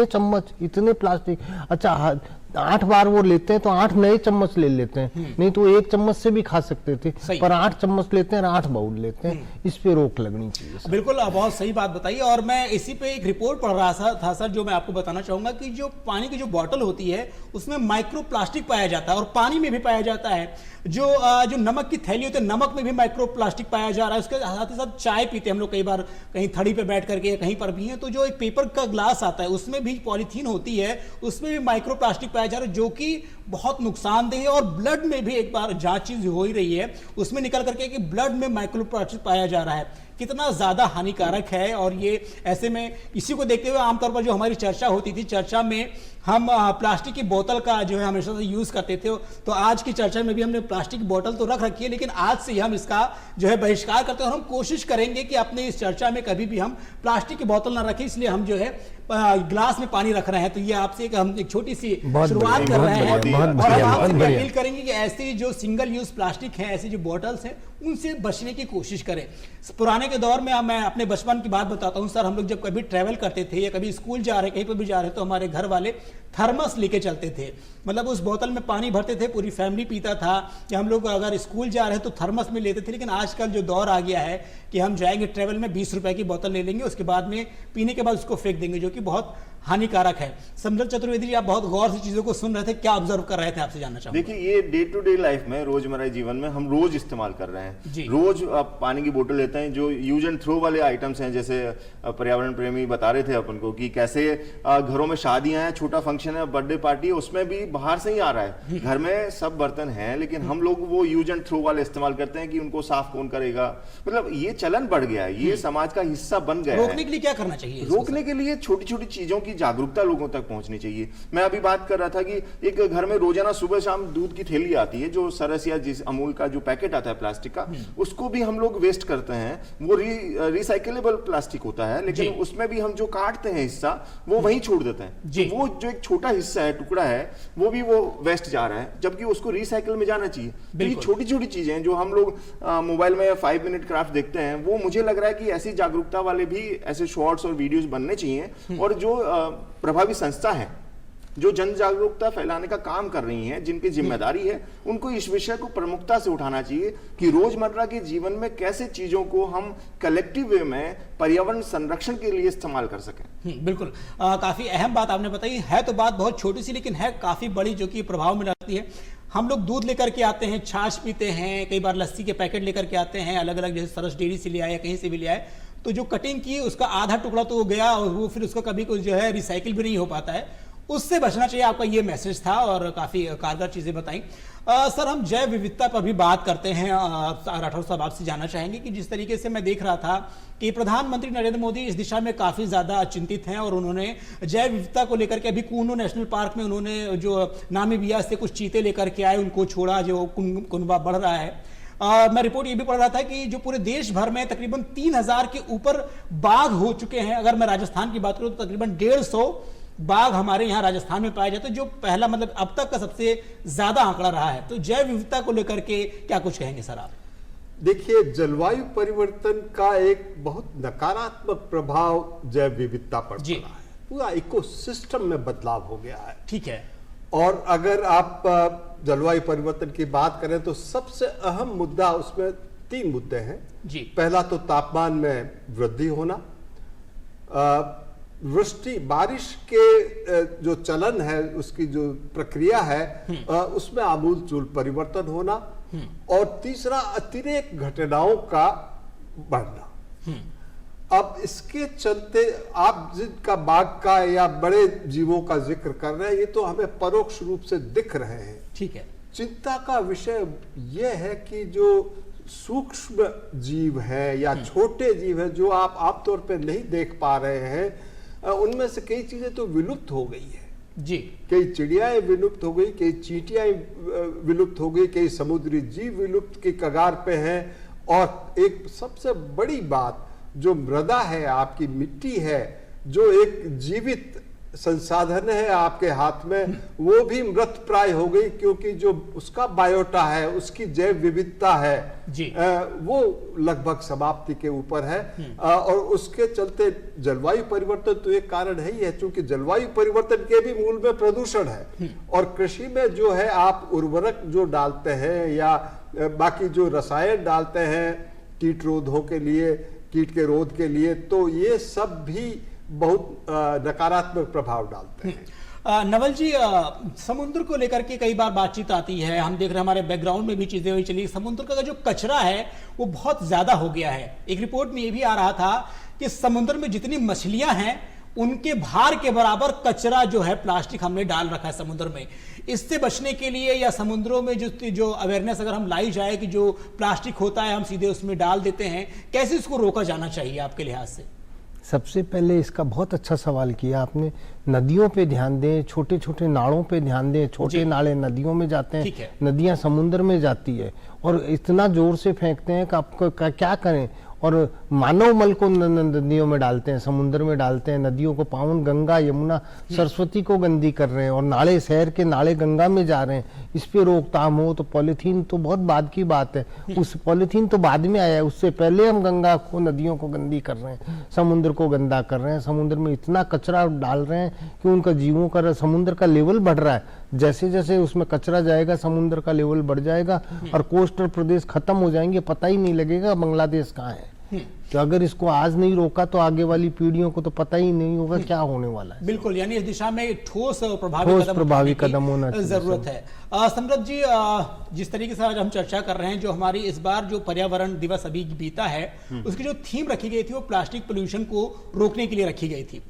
[SPEAKER 5] चम्मच इतने प्लास्टिक, अच्छा 8 बार वो लेते हैं तो 8 नए चम्मच ले लेते हैं, नहीं तो 1 चम्मच से भी खा सकते थे, पर 8 चम्मच लेते हैं, 8 बाउल लेते हैं। इस पे रोक लगनी चाहिए।
[SPEAKER 1] बिल्कुल, बहुत सही बात बताई। और मैं इसी पे एक रिपोर्ट पढ़ रहा था सर, जो मैं आपको बताना चाहूंगा कि जो पानी की जो बॉटल होती है उसमें माइक्रो प्लास्टिक पाया जाता है और पानी में भी पाया जाता है। जो नमक की थैली होती है, नमक में भी माइक्रो प्लास्टिक पाया जा रहा है। उसके साथ ही साथ चाय पीते हैं हम लोग कई बार, कहीं थड़ी पे बैठ करके कहीं पर भी है, तो जो एक पेपर का ग्लास आता है उसमें भी पॉलीथीन होती है, उसमें भी माइक्रो प्लास्टिक पाया जा रहा है, जो कि बहुत नुकसानदेह है। और ब्लड में भी एक बार जांच हो ही रही है उसमें निकल करके कि ब्लड में माइक्रो प्लास्टिक पाया जा रहा है, कितना ज्यादा हानिकारक है। और ये ऐसे में इसी को देखते हुए आमतौर पर जो हमारी चर्चा होती थी, चर्चा में हम प्लास्टिक की बोतल का जो है हमेशा से यूज करते थे, तो आज की चर्चा में भी हमने प्लास्टिक की बोतल तो रख रखी है, लेकिन आज से हम इसका जो है बहिष्कार करते हैं और हम कोशिश करेंगे कि अपने इस चर्चा में कभी भी हम प्लास्टिक की बोतल ना रखें। इसलिए हम जो है गिलास में पानी रख रहे हैं। तो ये आपसे हम एक छोटी सी शुरुआत कर रहे हैं और हम आपसे अपील करेंगे कि ऐसी जो सिंगल यूज प्लास्टिक है, ऐसी जो बॉटल्स हैं, उनसे बचने की कोशिश करें। पुराने के दौर में मैं अपने बचपन की बात बताता हूं सर, हम लोग जब कभी ट्रैवल करते थे या कभी स्कूल जा रहे, कहीं पर भी जा रहे, तो हमारे घर वाले थर्मस लेके चलते थे। मतलब उस बोतल में पानी भरते थे, पूरी फैमिली पीता था। कि हम लोग अगर स्कूल जा रहे हैं तो थर्मस में लेते थे। लेकिन आजकल जो दौर आ गया है कि हम जाएंगे ट्रैवल में 20 रुपए की बोतल ले लेंगे, उसके बाद में पीने के बाद उसको फेंक देंगे, जो कि बहुत हानिकारक है। समदल चतुर्वेदी जी, आप बहुत गौर से चीजों को सुन रहे थे, क्या ऑब्जर्व कर रहे थे, आपसे जानना चाहूंगा।
[SPEAKER 6] देखिए, ये डे टू डे लाइफ में, रोजमर्रा जीवन में हम रोज इस्तेमाल कर रहे हैं। रोज आप पानी की बोतल लेते हैं, जो यूज एंड थ्रो वाले आइटम्स हैं, जैसे पर्यावरण प्रेमी बता रहे थे अपन को कि कैसे घरों में शादियां हैं, छोटा फंक्शन है, बर्थडे पार्टी है, उसमें भी बाहर से ही आ रहा है। घर में सब बर्तन हैं, लेकिन हम लोग वो यूज एंड थ्रो वाले इस्तेमाल करते हैं कि उनको साफ कौन करेगा। मतलब ये चलन बढ़ गया है, ये समाज का हिस्सा बन गया है।
[SPEAKER 1] रोकने के लिए क्या करना चाहिए?
[SPEAKER 6] रोकने के लिए छोटी छोटी चीजों की जागरूकता लोगों तक पहुंचनी चाहिए। मैं अभी बात कर रहा था कि एक घर में रोजाना सुबह शाम दूध की थैली आती है, जो सरस या जिस अमूल का जो पैकेट आता है प्लास्टिक का, उसको भी हम लोग वेस्ट करते हैं। वो रिसाइकेलेबल प्लास्टिक होता है, लेकिन उसमें भी हम जो काटते हैं हिस्सा, वो वहीं छोड़ देते हैं। तो वो जो एक छोटा हिस्सा है, टुकड़ा है, वो भी वो वेस्ट जा रहा है, जबकि उसको रिसाइकिल में जाना चाहिए। तो ये छोटी छोटी चीजें जो हम लोग मोबाइल में 5 मिनट क्राफ्ट देखते हैं, वो मुझे लग रहा है कि ऐसी जागरूकता वाले भी ऐसे शॉर्ट्स और वीडियोस बनने चाहिए। और जो प्रभावी संस्था है जो जन जागरूकता फैलाने का काम कर रही हैं, जिनकी जिम्मेदारी है, उनको इस विषय को प्रमुखता से उठाना चाहिए कि रोजमर्रा के जीवन में कैसे चीजों को हम कलेक्टिव वे में पर्यावरण संरक्षण के लिए इस्तेमाल कर सकें।
[SPEAKER 1] बिल्कुल, काफी अहम बात आपने बताई है। तो बात बहुत छोटी सी, लेकिन है काफी बड़ी, जो कि प्रभाव में डालती है। हम लोग दूध लेकर के आते हैं, छाछ पीते हैं, कई बार लस्सी के पैकेट लेकर के आते हैं, अलग अलग, जैसे सरस डेयरी से ले आए, कहीं से भी ले आए, तो जो कटिंग की उसका आधा टुकड़ा तो गया और वो फिर उसका कभी कुछ जो है रिसाइकिल भी नहीं हो पाता है। उससे बचना चाहिए, आपका ये मैसेज था और काफी कारगर चीजें बताई। सर, हम जैव विविधता पर भी बात करते हैं। राठौर साहब, आपसे जानना चाहेंगे कि जिस तरीके से मैं देख रहा था कि प्रधानमंत्री नरेंद्र मोदी इस दिशा में काफी ज्यादा चिंतित हैं और उन्होंने जैव विविधता को लेकर के अभी कूनो नेशनल पार्क में उन्होंने जो नामीबिया से कुछ चीते लेकर के आए, उनको छोड़ा, जो कुनबा बढ़ रहा है। मैं रिपोर्ट ये भी पढ़ रहा था कि जो पूरे देश भर में तकरीबन 3000 के ऊपर बाघ हो चुके हैं। अगर मैं राजस्थान की बात करूं तो तकरीबन 150 बाघ हमारे यहाँ राजस्थान में पाए जाते हैं, जो पहला मतलब अब तक का सबसे ज्यादा आंकड़ा रहा है। तो जैव विविधता को लेकर के क्या कुछ कहेंगे सर आप?
[SPEAKER 4] देखिए, जलवायु परिवर्तन का एक बहुत नकारात्मक प्रभाव जैव विविधता पर पड़ा है। पूरा इकोसिस्टम में बदलाव हो गया है।
[SPEAKER 1] ठीक है।
[SPEAKER 4] और अगर आप जलवायु परिवर्तन की बात करें तो सबसे अहम मुद्दा, उसमें 3 मुद्दे हैं
[SPEAKER 1] जी।
[SPEAKER 4] पहला तो तापमान में वृद्धि होना, वृष्टि बारिश के जो चलन है, उसकी जो प्रक्रिया है उसमें आमूलचूल परिवर्तन होना, और तीसरा अतिरेक घटनाओं का बढ़ना। अब इसके चलते आप जिनका बाघ का या बड़े जीवों का जिक्र कर रहे हैं, ये तो हमें परोक्ष रूप से दिख रहे हैं।
[SPEAKER 1] ठीक है।
[SPEAKER 4] चिंता का विषय यह है कि जो सूक्ष्म जीव है या छोटे जीव है, जो आप आमतौर पे नहीं देख पा रहे हैं, उनमें से कई चीजें तो विलुप्त हो गई है
[SPEAKER 1] जी।
[SPEAKER 4] कई चिड़ियाएं विलुप्त हो गई, कई चींटियां विलुप्त हो गई, कई समुद्री जीव विलुप्त की कगार पे हैं। और एक सबसे बड़ी बात, जो मृदा है, आपकी मिट्टी है, जो एक जीवित संसाधन है आपके हाथ में, वो भी मृत प्राय हो गई, क्योंकि जो उसका बायोटा है, उसकी जैव विविधता है
[SPEAKER 1] जी।
[SPEAKER 4] वो लगभग समाप्ति के ऊपर है। और उसके चलते जलवायु परिवर्तन तो एक कारण है ही है, क्योंकि जलवायु परिवर्तन के भी मूल में प्रदूषण है। और कृषि में जो है, आप उर्वरक जो डालते हैं या बाकी जो रसायन डालते हैं कीट रोधों के लिए, कीट के रोध के लिए, तो ये सब भी बहुत नकारात्मक प्रभाव डालते हैं।
[SPEAKER 1] नवल जी, समुद्र को लेकर के कई बार बातचीत आती है, हम देख रहे हैं हमारे बैकग्राउंड में भी चीजें हुई चली। समुद्र का जो कचरा है वो बहुत ज्यादा हो गया है। एक रिपोर्ट में ये भी आ रहा था कि समुद्र में जितनी मछलियां हैं उनके भार के बराबर कचरा जो है प्लास्टिक हमने डाल रखा है समुद्र में। इससे बचने के लिए या समुद्रों में जो अवेयरनेस अगर हम लाई जाए कि जो प्लास्टिक होता है हम सीधे उसमें डाल देते हैं, कैसे इसको रोका जाना चाहिए आपके लिहाज से?
[SPEAKER 5] सबसे पहले इसका बहुत अच्छा सवाल किया आपने। नदियों पे ध्यान दें, छोटे छोटे नालों पे ध्यान दें। छोटे नाले नदियों में जाते हैं, नदियां समुद्र में जाती है, और इतना जोर से फेंकते हैं कि आपको क्या करें। और मानव मल को नदियों में डालते हैं, समुद्र में डालते हैं। नदियों को, पावन गंगा, यमुना, सरस्वती को गंदी कर रहे हैं, और नाले, शहर के नाले गंगा में जा रहे हैं। इस पे रोकथाम हो तो पॉलीथीन तो बहुत बाद की बात है, उस पॉलीथीन तो बाद में आया है। उससे पहले हम गंगा को, नदियों को गंदी कर रहे हैं, समुद्र को गंदा कर रहे हैं। समुद्र में इतना कचरा डाल रहे हैं कि उनका जीवों का, समुद्र का लेवल बढ़ रहा है। जैसे जैसे उसमें कचरा जाएगा समुद्र का लेवल बढ़ जाएगा, और कोस्टल प्रदेश खत्म हो जाएंगे, पता ही नहीं लगेगा बांग्लादेश कहाँ है। तो अगर इसको आज नहीं रोका तो आगे वाली पीढ़ियों को तो पता ही नहीं होगा क्या होने वाला है।
[SPEAKER 1] बिल्कुल, यानी इस दिशा में ठोस प्रभावी कदम होना जरूरत है। सम्राट जी, जिस तरीके से आज हम चर्चा कर रहे हैं, जो हमारी इस बार जो पर्यावरण दिवस अभी बीता है, उसकी जो थीम रखी गई थी वो प्लास्टिक पोल्यूशन को रोकने के लिए रखी गई थी।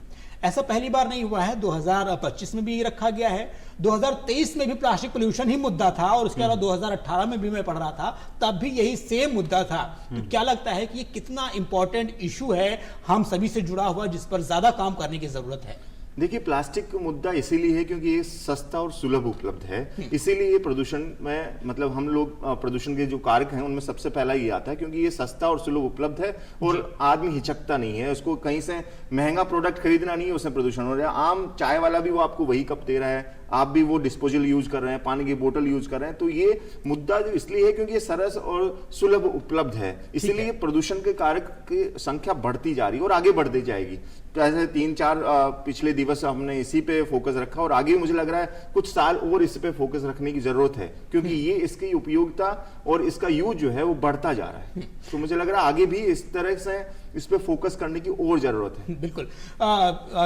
[SPEAKER 1] ऐसा पहली बार नहीं हुआ है, 2025 में भी रखा गया है, 2023 में भी प्लास्टिक पोल्यूशन ही मुद्दा था, और उसके अलावा 2018 में भी मैं पढ़ रहा था, तब भी यही सेम मुद्दा था। तो क्या लगता है कि ये कितना इंपॉर्टेंट इशू है, हम सभी से जुड़ा हुआ, जिस पर ज्यादा काम करने की जरूरत है?
[SPEAKER 6] देखिए, प्लास्टिक का मुद्दा इसीलिए है क्योंकि ये सस्ता और सुलभ उपलब्ध है। इसीलिए ये प्रदूषण में, मतलब हम लोग प्रदूषण के जो कारक हैं उनमें सबसे पहला ये आता है, क्योंकि ये सस्ता और सुलभ उपलब्ध है, और आदमी हिचकता नहीं है। उसको कहीं से महंगा प्रोडक्ट खरीदना नहीं है, उसमें प्रदूषण हो रहा है। आम चाय वाला भी वो आपको वही कप दे रहा है, आप भी वो डिस्पोजल यूज कर रहे हैं, पानी की बोतल यूज कर रहे हैं। तो ये मुद्दा जो इसलिए है क्योंकि ये सरस और सुलभ उपलब्ध है, इसीलिए प्रदूषण के कारक की संख्या बढ़ती जा रही है और आगे बढ़ती जाएगी। जैसे 3-4 पिछले दिवस हमने इसी पे फोकस रखा, और आगे मुझे लग रहा है कुछ साल और इस पे फोकस रखने की जरूरत है, क्योंकि ये इसकी उपयोगिता और इसका यूज जो है वो बढ़ता जा रहा है। तो मुझे लग रहा है आगे भी इस तरह से इस पे फोकस करने की और जरूरत है।
[SPEAKER 1] बिल्कुल,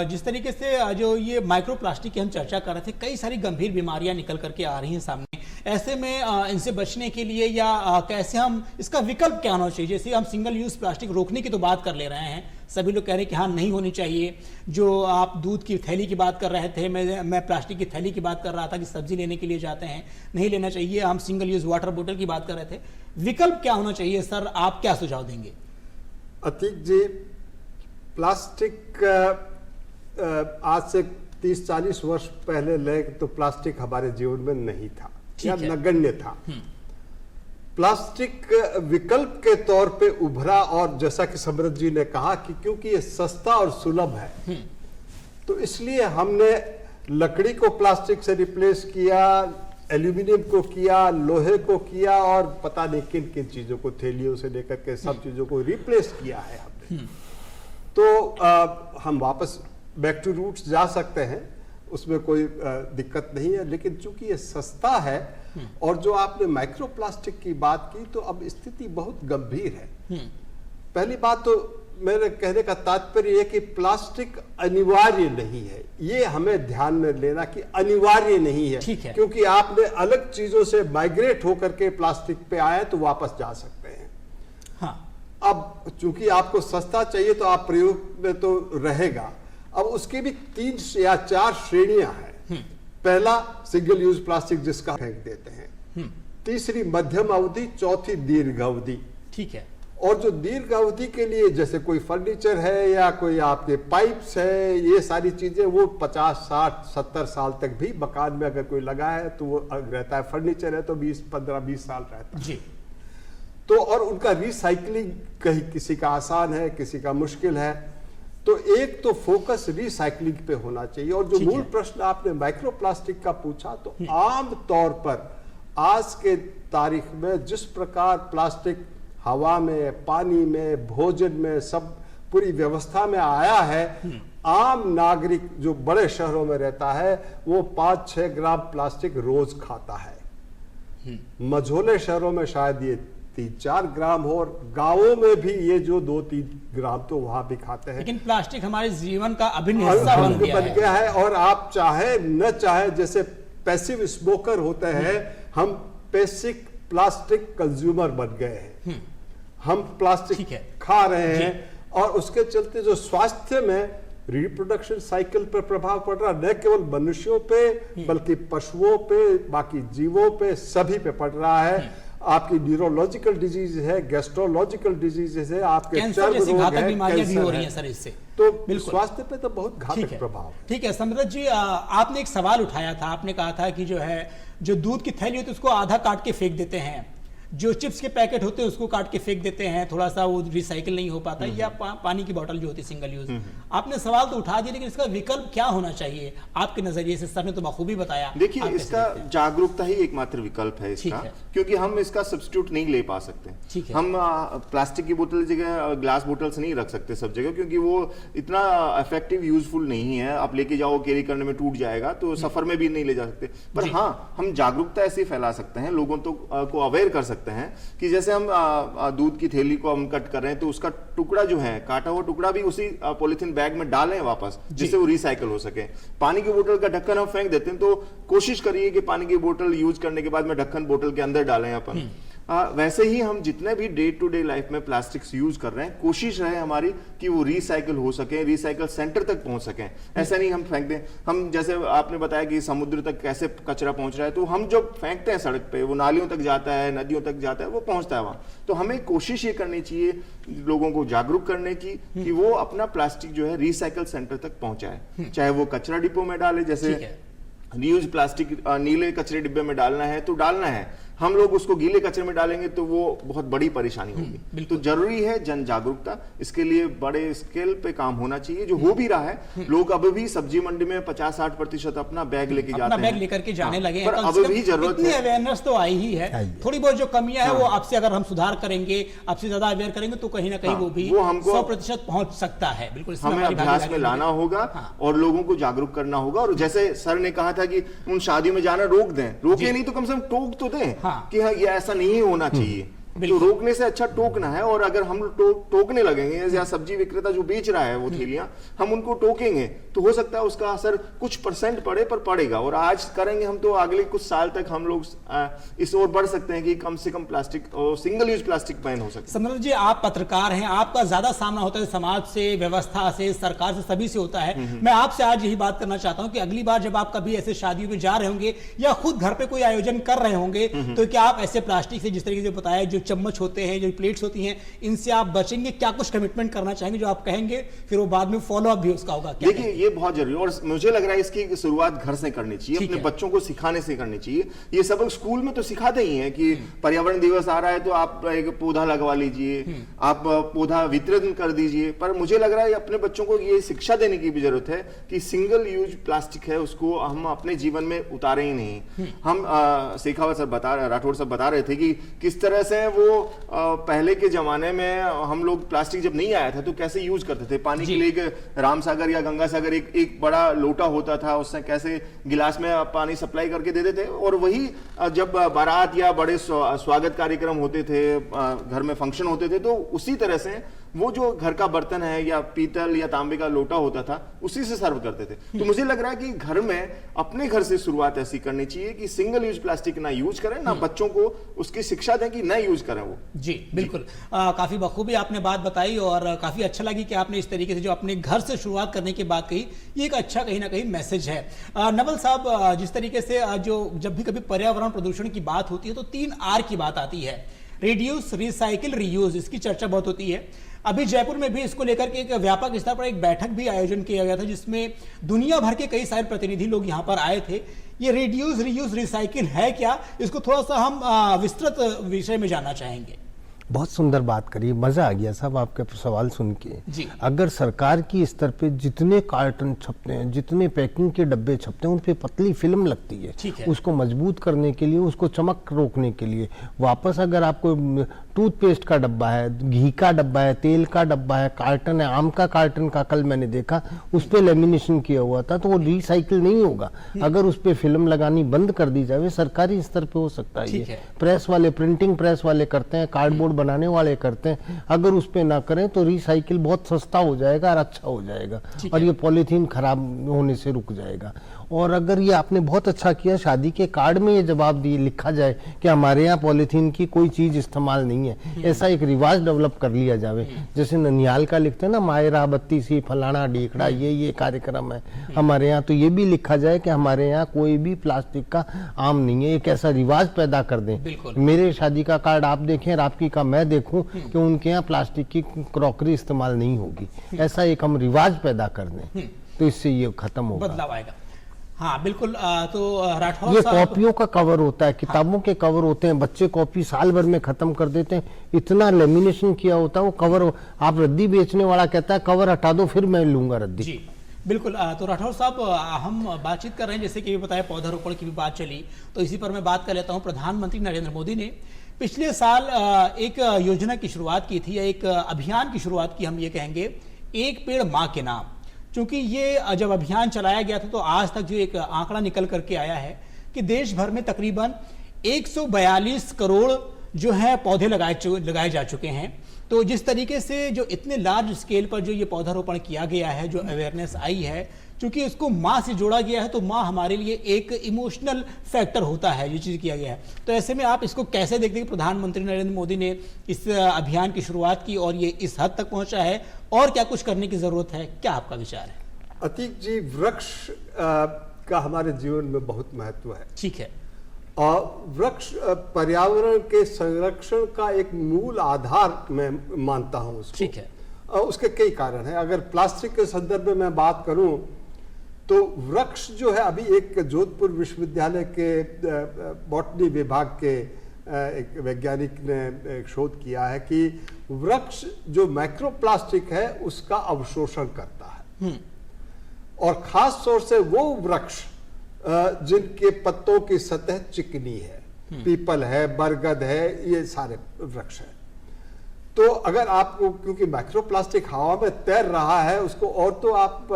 [SPEAKER 1] जिस तरीके से जो ये माइक्रो प्लास्टिक की हम चर्चा कर रहे थे, कई सारी गंभीर बीमारियां निकल करके आ रही हैं सामने। ऐसे में इनसे बचने के लिए या कैसे हम, इसका विकल्प क्या होना चाहिए? जैसे हम सिंगल यूज प्लास्टिक रोकने की तो बात कर ले रहे हैं, सभी लोग कह रहे हैं कि हाँ नहीं होनी चाहिए। जो आप दूध की थैली की बात कर रहे थे, मैं प्लास्टिक की थैली की बात कर रहा था कि सब्जी लेने के लिए जाते हैं, नहीं लेना चाहिए। हम सिंगल यूज वाटर बोतल की बात कर रहे थे। विकल्प क्या होना चाहिए सर, आप क्या सुझाव देंगे?
[SPEAKER 4] अतीक जी, प्लास्टिक आज से 30-40 वर्ष पहले ले तो प्लास्टिक हमारे जीवन में नहीं था या नगण्य था। प्लास्टिक विकल्प के तौर पे उभरा, और जैसा कि समृद्ध जी ने कहा कि क्योंकि ये सस्ता और सुलभ है, तो इसलिए हमने लकड़ी को प्लास्टिक से रिप्लेस किया, एल्यूमिनियम को किया, लोहे को किया, और पता नहीं किन किन चीजों को, थैलियों से लेकर के सब चीजों को रिप्लेस किया है हमने। तो हम वापस बैक टू रूट्स जा सकते हैं, उसमें कोई दिक्कत नहीं है। लेकिन चूंकि ये सस्ता है, और जो आपने माइक्रो प्लास्टिक की बात की, तो अब स्थिति बहुत गंभीर है। पहली बात तो मेरे कहने का तात्पर्य है कि प्लास्टिक अनिवार्य नहीं है, ये हमें ध्यान में लेना कि अनिवार्य नहीं है, क्योंकि आपने अलग चीजों से माइग्रेट होकर के प्लास्टिक पे आए तो वापस जा सकते हैं। हाँ। अब चूंकि आपको सस्ता चाहिए तो आप प्रयोग में तो रहेगा। अब उसकी भी 3 या 4 श्रेणियां हैं। पहला सिंगल यूज प्लास्टिक, जिसका फेंक देते हैं। तीसरी मध्यम अवधि, चौथी दीर्घ अवधि। ठीक है। और जो दीर्घ अवधि के लिए, जैसे कोई फर्नीचर है या कोई आपके पाइप्स है, ये सारी चीजें वो 50, 60, 70 साल तक भी मकान में अगर कोई लगा है तो वो रहता है। फर्नीचर है तो 15-20 साल रहता है जी। तो और उनका रिसाइकलिंग कहीं किसी का आसान है, किसी का मुश्किल है। तो एक तो फोकस रिसाइकलिंग पे होना चाहिए। और जो मूल प्रश्न आपने माइक्रो प्लास्टिक का पूछा, तो आम तौर पर आज के तारीख में जिस प्रकार प्लास्टिक हवा में, पानी में, भोजन में, सब पूरी व्यवस्था में आया है, आम नागरिक जो बड़े शहरों में रहता है वो 5-6 ग्राम प्लास्टिक रोज खाता है। मझोले शहरों में शायद ये 3-4 ग्राम हो, और गांवों में भी ये जो 2-3 ग्राम तो वहां भी खाते हैं।
[SPEAKER 1] लेकिन प्लास्टिक हमारे जीवन का अभिन्न हिस्सा बन
[SPEAKER 4] गया है। और आप चाहे न चाहे, जैसे पैसिव स्मोकर होते हैं, हम पैसिव प्लास्टिक कंज्यूमर बन गए हैं। हम प्लास्टिक खा रहे हैं, और उसके चलते जो स्वास्थ्य में, रिप्रोडक्शन साइकिल पर प्रभाव पड़ रहा, न केवल मनुष्यों पे बल्कि पशुओं पे, बाकी जीवों पे, सभी पे पड़ रहा है। आपकी न्यूरोलॉजिकल डिजीज है, गैस्ट्रोलॉजिकल डिजीज है, आपके चर्म रोग है,
[SPEAKER 1] बीमारियां भी हो रही हैं सर इससे।
[SPEAKER 4] तो स्वास्थ्य पे तो बहुत घातक प्रभाव।
[SPEAKER 1] ठीक है समृद्ध जी, आपने एक सवाल उठाया था। आपने कहा था कि जो है, जो दूध की थैली होती है उसको आधा काट के फेंक देते हैं, जो चिप्स के पैकेट होते हैं उसको काट के फेंक देते हैं, थोड़ा सा वो रिसाइकिल नहीं हो पाता, या पानी की बोतल जो होती है सिंगल यूज। आपने सवाल तो उठा दिया, लेकिन इसका विकल्प क्या होना चाहिए आपके नजरिए से? सर ने तो बखूबी बताया।
[SPEAKER 6] देखिए, इसका जागरूकता ही एकमात्र विकल्प है इसका, क्योंकि हम इसका सब्स्टिट्यूट नहीं ले पा सकते। हम प्लास्टिक की बोतल जगह ग्लास बोतल्स नहीं रख सकते सब जगह, क्योंकि वो इतना इफेक्टिव यूजफुल नहीं है। आप लेके जाओ, कैरी करने में टूट जाएगा, तो सफर में भी नहीं ले जा सकते। पर हाँ, हम जागरूकता ऐसे फैला सकते हैं, लोगों को अवेयर कर सकते हैं कि जैसे हम दूध की थैली को हम कट कर रहे हैं, तो उसका टुकड़ा जो है, काटा हुआ टुकड़ा भी उसी पॉलिथीन बैग में डालें वापस, जिससे वो रिसाइकल हो सके। पानी की बोतल का ढक्कन हम फेंक देते हैं, तो कोशिश करिए कि पानी की बोतल यूज करने के बाद में ढक्कन बोतल के अंदर डालें अपन। वैसे ही हम जितने भी डे टू डे लाइफ में प्लास्टिक्स यूज कर रहे हैं, कोशिश रहे हमारी कि वो रिसाइकल हो सके, रिसाइकल सेंटर तक पहुंच सके। ऐसा नहीं हम फेंक दें। हम जैसे आपने बताया कि समुद्र तक कैसे कचरा पहुंच रहा है, तो हम जब फेंकते हैं सड़क पे, वो नालियों तक जाता है, नदियों तक जाता है, वो पहुंचता है वहां। तो हमें कोशिश ये करनी चाहिए लोगों को जागरूक करने की कि वो अपना प्लास्टिक जो है रिसाइकल सेंटर तक पहुंचाए। चाहे वो कचरा डिपो में डाले, जैसे रीयूज प्लास्टिक नीले कचरे डिब्बे में डालना है तो डालना है। हम लोग उसको गीले कचरे में डालेंगे तो वो बहुत बड़ी परेशानी होगी। तो जरूरी है जन जागरूकता, इसके लिए बड़े स्केल पे काम होना चाहिए, जो हो भी रहा है। लोग अब भी सब्जी मंडी में 50-60% अपना बैग लेके जाते हैं,
[SPEAKER 1] बैग लेकर के जाने लगे हैं।
[SPEAKER 6] पर अब भी जरूरत है,
[SPEAKER 1] अवेयरनेस तो आई ही है। थोड़ी बहुत जो कमियां है वो आपसे अगर हम सुधार करेंगे, आपसे ज्यादा अवेयर करेंगे, तो कहीं ना कहीं वो भी 100% पहुंच सकता है। बिल्कुल
[SPEAKER 6] हमें अभ्यास में लाना होगा और लोगों को जागरूक करना होगा। और जैसे सर ने कहा था कि उन शादी में जाना रोक दें, रोके नहीं तो कम से कम टोक तो दें कि हाँ, ये ऐसा नहीं होना चाहिए। तो रोकने से अच्छा टोकना है। और अगर हम टोकने लगेंगे, या सब्जी विक्रेता जो बेच रहा है वो थैलियां, हम उनको टोकेंगे, तो हो सकता है उसका असर कुछ % पड़े, पर पड़ेगा। और आज करेंगे हम, तो अगले कुछ साल तक हम लोग इस ओर बढ़ सकते हैं कि कम से कम प्लास्टिक और सिंगल यूज प्लास्टिक बैन हो सकता है।
[SPEAKER 1] समृद्ध जी, आप पत्रकार हैं, आपका ज्यादा सामना होता है समाज से, व्यवस्था से, सरकार से, सभी से होता है। मैं आपसे आज यही बात करना चाहता हूं कि अगली बार जब आप कभी ऐसे शादियों में जा रहे होंगे या खुद घर पे कोई आयोजन कर रहे होंगे, तो क्या आप ऐसे प्लास्टिक से, जिस तरीके से बताया, जो चम्मच होते हैं, जो प्लेट्स होती हैं, इनसे आप बचेंगे? क्या कुछ कमिटमेंट करना चाहेंगे जो आप कहेंगे फिर वो बाद में फॉलो अप भी उसका होगा?
[SPEAKER 6] देखिए, ये बहुत जरूरी है और मुझे लग रहा है इसकी शुरुआत घर से करनी चाहिए, अपने बच्चों को सिखाने से करनी चाहिए। ये सब स्कूल में तो सिखाते ही हैं कि पर्यावरण दिवस आ रहा है तो आप एक पौधा लगवा लीजिए, आप पौधा वितरण कर दीजिए, पर मुझे लग रहा है अपने बच्चों को ये शिक्षा देने की भी जरूरत है कि सिंगल यूज प्लास्टिक है उसको हम अपने जीवन में उतारे ही नहीं। हम शेखावत सर राठौड़ साहब बता रहे थे कि किस तरह से वो पहले के जमाने में हम लोग प्लास्टिक जब नहीं आया था तो कैसे यूज करते थे। पानी के लिए एक रामसागर या गंगा सागर एक बड़ा लोटा होता था, उससे कैसे गिलास में पानी सप्लाई करके देते थे, और वही जब बारात या बड़े स्वागत कार्यक्रम होते थे, घर में फंक्शन होते थे, तो उसी तरह से वो जो घर का बर्तन है या पीतल या तांबे का लोटा होता था उसी से सर्व करते थे। तो मुझे लग रहा है कि घर में अपने घर से शुरुआत ऐसी करनी चाहिए कि सिंगल यूज प्लास्टिक ना यूज करें, ना बच्चों को उसकी शिक्षा दें कि ना यूज करें वो।
[SPEAKER 1] जी बिल्कुल, काफी बखूबी आपने बात बताई और काफी अच्छा लगी कि आपने इस तरीके से जो अपने घर से शुरुआत करने की बात कही, ये एक अच्छा कहीं ना कहीं मैसेज है। नवल साहब, जिस तरीके से जो जब भी कभी पर्यावरण प्रदूषण की बात होती है तो 3 R की बात आती है, रिड्यूस, रिसाइकिल, रीयूज, इसकी चर्चा बहुत होती है। अभी जयपुर में भी इसको लेकर के एक व्यापक स्तर पर एक बैठक भी आयोजन किया गया था जिसमें दुनिया भर के कई सारे प्रतिनिधि लोग यहां पर आए थे। ये रिड्यूस, रीयूज, रिसाइकिल है क्या, इसको थोड़ा सा हम विस्तृत विषय में जानना चाहेंगे।
[SPEAKER 5] बहुत सुंदर बात करी, मजा आ गया साहब आपके सवाल सुन के। अगर सरकार की स्तर पे जितने कार्टन छपते हैं, जितने पैकिंग के डब्बे छपते हैं, उन पे पतली फिल्म लगती है उसको मजबूत करने के लिए, उसको चमक रोकने के लिए। वापस अगर आपको टूथपेस्ट का डब्बा है, घी का डब्बा है, तेल का डब्बा है, कार्टन है, आम का कार्टन का कल मैंने देखा उस पर लेमिनेशन किया हुआ था, तो वो रिसाइकिल नहीं होगा। अगर उस पर फिल्म लगानी बंद कर दी जाए, सरकारी स्तर पे हो सकता है। ये प्रेस वाले, प्रिंटिंग प्रेस वाले करते हैं, कार्डबोर्ड बनाने वाले करते हैं, अगर उस पे ना करें तो रिसाइकिल बहुत सस्ता हो जाएगा और अच्छा हो जाएगा और ये पॉलीथीन खराब होने से रुक जाएगा। और अगर ये आपने बहुत अच्छा किया, शादी के कार्ड में ये जवाब दिए लिखा जाए कि हमारे यहाँ पॉलीथीन की कोई चीज इस्तेमाल नहीं है, ऐसा एक रिवाज डेवलप कर लिया जाए। जैसे ननिहाल का लिखते हैं ना, मायरा बत्ती सी फलाना ढीकड़ा, ये कार्यक्रम है हमारे यहाँ, तो ये भी लिखा जाए कि हमारे यहाँ कोई भी प्लास्टिक का आम नहीं है। एक ऐसा रिवाज पैदा कर दें। मेरे शादी का कार्ड आप देखें और आपकी का मैं देखूं कि उनके यहाँ प्लास्टिक की क्रॉकरी इस्तेमाल नहीं होगी, ऐसा एक हम रिवाज पैदा कर दें तो इससे ये खत्म होगा,
[SPEAKER 1] बदलाव आएगा। हाँ बिल्कुल। तो राठौर
[SPEAKER 5] ये कॉपियों का कवर होता है, किताबों के कवर होते हैं, बच्चे कॉपी साल भर में खत्म कर देते हैं, इतना लेमिनेशन किया होता है वो कवर। आप रद्दी बेचने वाला कहता है कवर हटा दो फिर मैं लूंगा रद्दी।
[SPEAKER 1] जी बिल्कुल। तो राठौर साहब, हम बातचीत कर रहे हैं, जैसे कि बताया पौधारोपण की भी बात चली, तो इसी पर मैं बात कर लेता हूँ। प्रधानमंत्री नरेंद्र मोदी ने पिछले साल एक योजना की शुरुआत की थी, एक अभियान की शुरुआत की, हम ये कहेंगे, एक पेड़ माँ के नाम। क्योंकि ये जब अभियान चलाया गया था तो आज तक जो एक आंकड़ा निकल करके आया है कि देश भर में तकरीबन 142 करोड़ जो है पौधे लगाए जा चुके हैं। तो जिस तरीके से जो इतने लार्ज स्केल पर जो ये पौधारोपण किया गया है, जो अवेयरनेस आई है, क्योंकि उसको माँ से जोड़ा गया है, तो माँ हमारे लिए एक इमोशनल फैक्टर होता है, ये चीज़ किया गया है। तो ऐसे में आप इसको कैसे देखते हैं कि प्रधानमंत्री नरेंद्र मोदी ने इस अभियान की शुरुआत की और ये इस हद तक पहुंचा है, और क्या कुछ करने की जरूरत है, क्या आपका विचार है?
[SPEAKER 4] अतीक जी, वृक्ष का हमारे जीवन में बहुत महत्व है।
[SPEAKER 1] ठीक है।
[SPEAKER 4] वृक्ष पर्यावरण के संरक्षण का एक मूल आधार मैं मानता हूं उसको।
[SPEAKER 1] ठीक है।
[SPEAKER 4] उसके कई कारण हैं। अगर प्लास्टिक के संदर्भ में मैं बात करूं तो वृक्ष जो है, अभी एक जोधपुर विश्वविद्यालय के बॉटनी विभाग के एक वैज्ञानिक ने एक शोध किया है कि वृक्ष जो माइक्रोप्लास्टिक है उसका अवशोषण करता है, और खास तौर से वो वृक्ष जिनके पत्तों की सतह चिकनी है, पीपल है, बरगद है, ये सारे वृक्ष हैं। तो अगर आपको, क्योंकि माइक्रोप्लास्टिक हवा में तैर रहा है, उसको और तो आप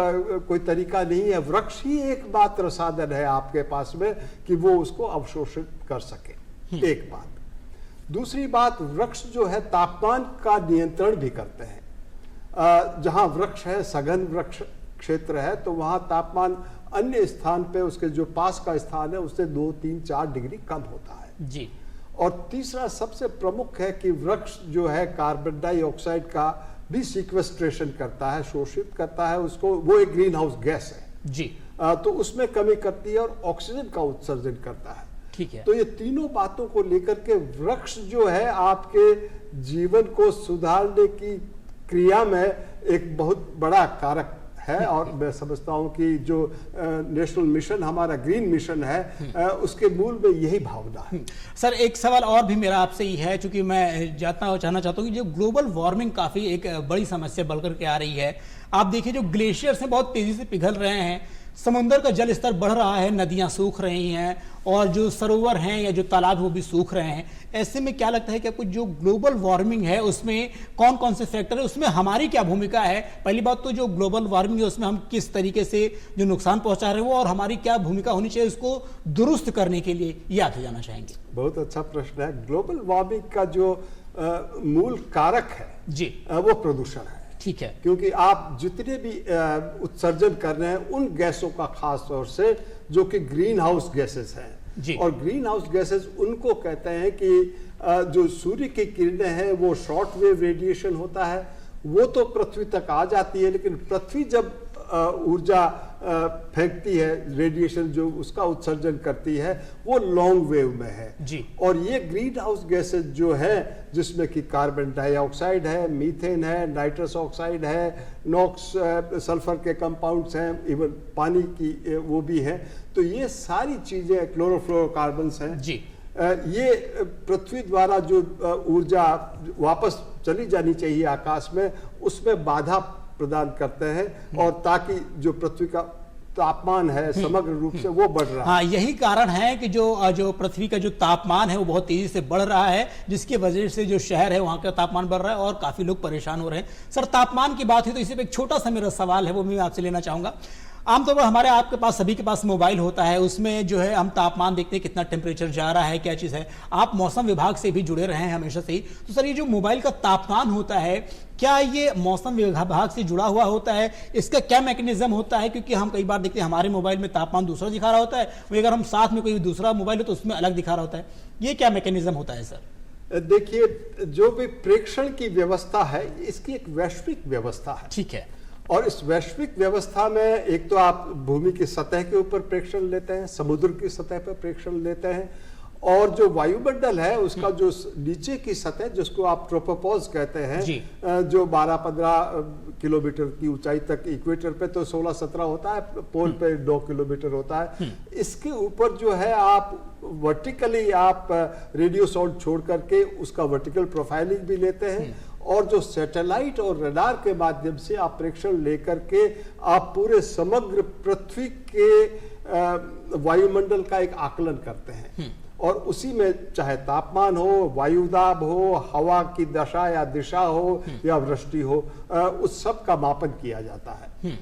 [SPEAKER 4] कोई तरीका नहीं है, वृक्ष ही एकमात्र साधन है आपके पास में कि वो उसको अवशोषित कर सके। एक बात। दूसरी बात, वृक्ष जो है तापमान का नियंत्रण भी करते हैं। जहां वृक्ष है, सघन वृक्ष क्षेत्र है, तो वहां तापमान अन्य स्थान पे, उसके जो पास का स्थान है, उससे 2, 3, 4 डिग्री कम होता है
[SPEAKER 1] जी।
[SPEAKER 4] और तीसरा सबसे प्रमुख है कि वृक्ष जो है कार्बन डाइऑक्साइड का भी सिक्वेस्ट्रेशन करता है, शोषित करता है उसको, वो एक ग्रीन हाउस गैस है
[SPEAKER 1] जी।
[SPEAKER 4] तो उसमें कमी करती है और ऑक्सीजन का उत्सर्जन करता है।
[SPEAKER 1] ठीक है।
[SPEAKER 4] तो ये तीनों बातों को लेकर के वृक्ष जो है आपके जीवन को सुधारने की क्रिया में एक बहुत बड़ा कारक है। और मैं समझता हूं कि जो नेशनल मिशन हमारा ग्रीन मिशन है उसके मूल में यही भावना है।
[SPEAKER 1] सर एक सवाल और भी मेरा आपसे ही है, चूंकि मैं जानना चाहता हूं कि जो ग्लोबल वार्मिंग काफी एक बड़ी समस्या बढ़कर के आ रही है। आप देखिए जो ग्लेशियर्स हैं बहुत तेजी से पिघल रहे हैं, समुद्र का जल स्तर बढ़ रहा है, नदियां सूख रही हैं और जो सरोवर हैं या जो तालाब वो भी सूख रहे हैं। ऐसे में क्या लगता है कि आपको जो ग्लोबल वार्मिंग है उसमें कौन कौन से फैक्टर है, उसमें हमारी क्या भूमिका है? पहली बात तो जो ग्लोबल वार्मिंग है उसमें हम किस तरीके से जो नुकसान पहुंचा रहे हैं वो, और हमारी क्या भूमिका होनी चाहिए उसको दुरुस्त करने के लिए, ये आपसे जानना चाहेंगे।
[SPEAKER 4] बहुत अच्छा प्रश्न है। ग्लोबल वार्मिंग का जो मूल कारक है
[SPEAKER 1] जी
[SPEAKER 4] वो प्रदूषण है।
[SPEAKER 1] ठीक है।
[SPEAKER 4] क्योंकि आप जितने भी उत्सर्जन कर रहे हैं उन गैसों का खास तौर से जो कि ग्रीन हाउस गैसेस हैं, और ग्रीन हाउस गैसेस उनको कहते हैं कि जो सूर्य की किरणें हैं वो शॉर्ट वेव रेडिएशन होता है, वो तो पृथ्वी तक आ जाती है, लेकिन पृथ्वी जब ऊर्जा फेंकती है, रेडिएशन जो उसका उत्सर्जन करती है वो लॉन्ग वेव में है
[SPEAKER 1] जी।
[SPEAKER 4] और ये ग्रीन हाउस गैसेस जो है जिसमें कि कार्बन डाइऑक्साइड है, मीथेन है, नाइट्रस ऑक्साइड है, नॉक्स सल्फर के कंपाउंड्स हैं, इवन पानी की वो भी है, तो ये सारी चीजें क्लोरोफ्लोरोकार्बन्स हैं
[SPEAKER 1] जी।
[SPEAKER 4] ये पृथ्वी द्वारा जो ऊर्जा वापस चली जानी चाहिए आकाश में उसमें बाधा प्रदान करते हैं, और ताकि जो पृथ्वी का तापमान है समग्र रूप से वो बढ़ रहा है।
[SPEAKER 1] हाँ, यही कारण है कि जो पृथ्वी का जो तापमान है वो बहुत तेजी से बढ़ रहा है, जिसकी वजह से जो शहर है वहां का तापमान बढ़ रहा है और काफी लोग परेशान हो रहे हैं। सर तापमान की बात है तो इसी पे एक छोटा सा मेरा सवाल है वो मैं आपसे लेना चाहूंगा। आमतौर पर हमारे आपके पास सभी के पास मोबाइल होता है, उसमें जो है हम तापमान देखते हैं कितना टेम्परेचर जा रहा है, क्या चीज़ है। आप मौसम विभाग से भी जुड़े रहे हैं हमेशा से ही, तो सर ये जो मोबाइल का तापमान होता है क्या ये मौसम विभाग से जुड़ा हुआ होता है? इसका क्या मैकेनिज्म होता है? क्योंकि हम कई बार देखते हैं हमारे मोबाइल में तापमान दूसरा दिखा रहा होता है, वही अगर हम साथ में कोई दूसरा मोबाइल हो तो उसमें अलग दिखा रहा होता है। ये क्या मैकेनिज्म होता है सर?
[SPEAKER 4] देखिए जो भी प्रेक्षण की व्यवस्था है इसकी एक वैश्विक व्यवस्था है।
[SPEAKER 1] ठीक है।
[SPEAKER 4] और इस वैश्विक व्यवस्था में एक तो आप भूमि की सतह के ऊपर प्रेक्षण लेते हैं, समुद्र की सतह पर प्रेक्षण लेते हैं, और जो वायुमंडल है उसका जो नीचे की सतह जिसको आप ट्रोपोपॉज कहते हैं, जो 12-15 किलोमीटर की ऊंचाई तक, इक्वेटर पे तो 16-17 होता है, पोल पे 2 किलोमीटर होता है, इसके ऊपर जो है आप वर्टिकली आप रेडियो साउंड छोड़ करके उसका वर्टिकल प्रोफाइलिंग भी लेते हैं, और जो सैटेलाइट और रडार के माध्यम से आप प्रेक्षण लेकर के आप पूरे समग्र पृथ्वी के वायुमंडल का एक आकलन करते हैं, और उसी में चाहे तापमान हो, वायुदाब हो, हवा की दशा या दिशा हो या वृष्टि हो, उस सब का मापन किया जाता है।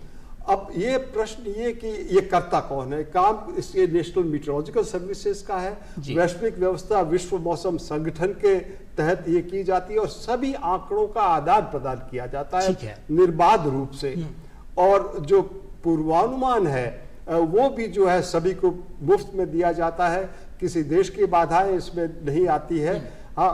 [SPEAKER 4] अब ये प्रश्न ये कि ये करता कौन है? काम इसके नेशनल मीटरोलॉजिकल सर्विसेज का है। वैश्विक व्यवस्था विश्व मौसम संगठन के तहत ये की जाती है और सभी आंकड़ों का आदान प्रदान किया जाता है निर्बाध रूप से, और जो पूर्वानुमान है वो भी जो है सभी को मुफ्त में दिया जाता है, किसी देश की बाधाएं इसमें नहीं आती है। हाँ,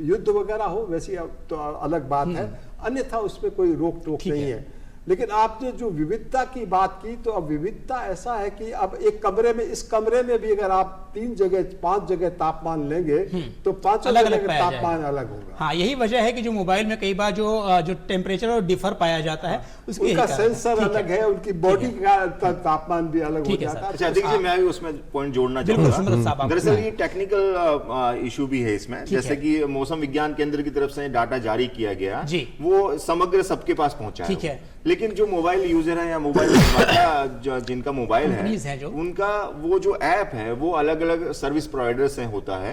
[SPEAKER 4] युद्ध वगैरह हो वैसी तो अलग बात है, अन्यथा उसमें कोई रोक टोक नहीं है। लेकिन आपने जो विविधता की बात की, तो अब विविधता ऐसा है कि अब एक कमरे में, इस कमरे में भी अगर आप 3 जगह 5 जगह तापमान लेंगे तो 5 जगह तापमान अलग होगा।
[SPEAKER 1] हाँ, यही वजह है कि जो मोबाइल में कई बार जो टेम्परेचर और डिफर पाया जाता है,
[SPEAKER 4] उनका सेंसर अलग है, उनकी बॉडी का तापमान भी अलग हो जाता है।
[SPEAKER 6] अच्छा देखिए, मैं भी उसमें पॉइंट जोड़ना चाहूंगा। दरअसल ये टेक्निकल इशू भी है इसमें, जैसे कि मौसम विज्ञान केंद्र की तरफ से डाटा जारी किया गया, वो समग्र सबके पास पहुंचा है, लेकिन जो मोबाइल यूजर है या मोबाइल जिनका मोबाइल है उनका वो जो ऐप है वो अलग अलग सर्विस प्रोवाइडर से होता है।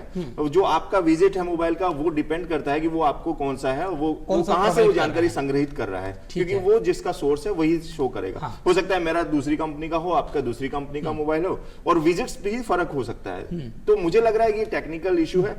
[SPEAKER 6] जो आपका विजिट है मोबाइल का वो डिपेंड करता है कि वो आपको कौन सा है, वो कहां से वो जानकारी संग्रहित कर रहा है, क्योंकि वो जिसका सोर्स है वही शो करेगा। हो सकता है मेरा दूसरी कंपनी का हो, आपका दूसरी कंपनी का मोबाइल हो, और विजिट्स भी फर्क हो सकता है। तो मुझे लग रहा है कि टेक्निकल इशू है।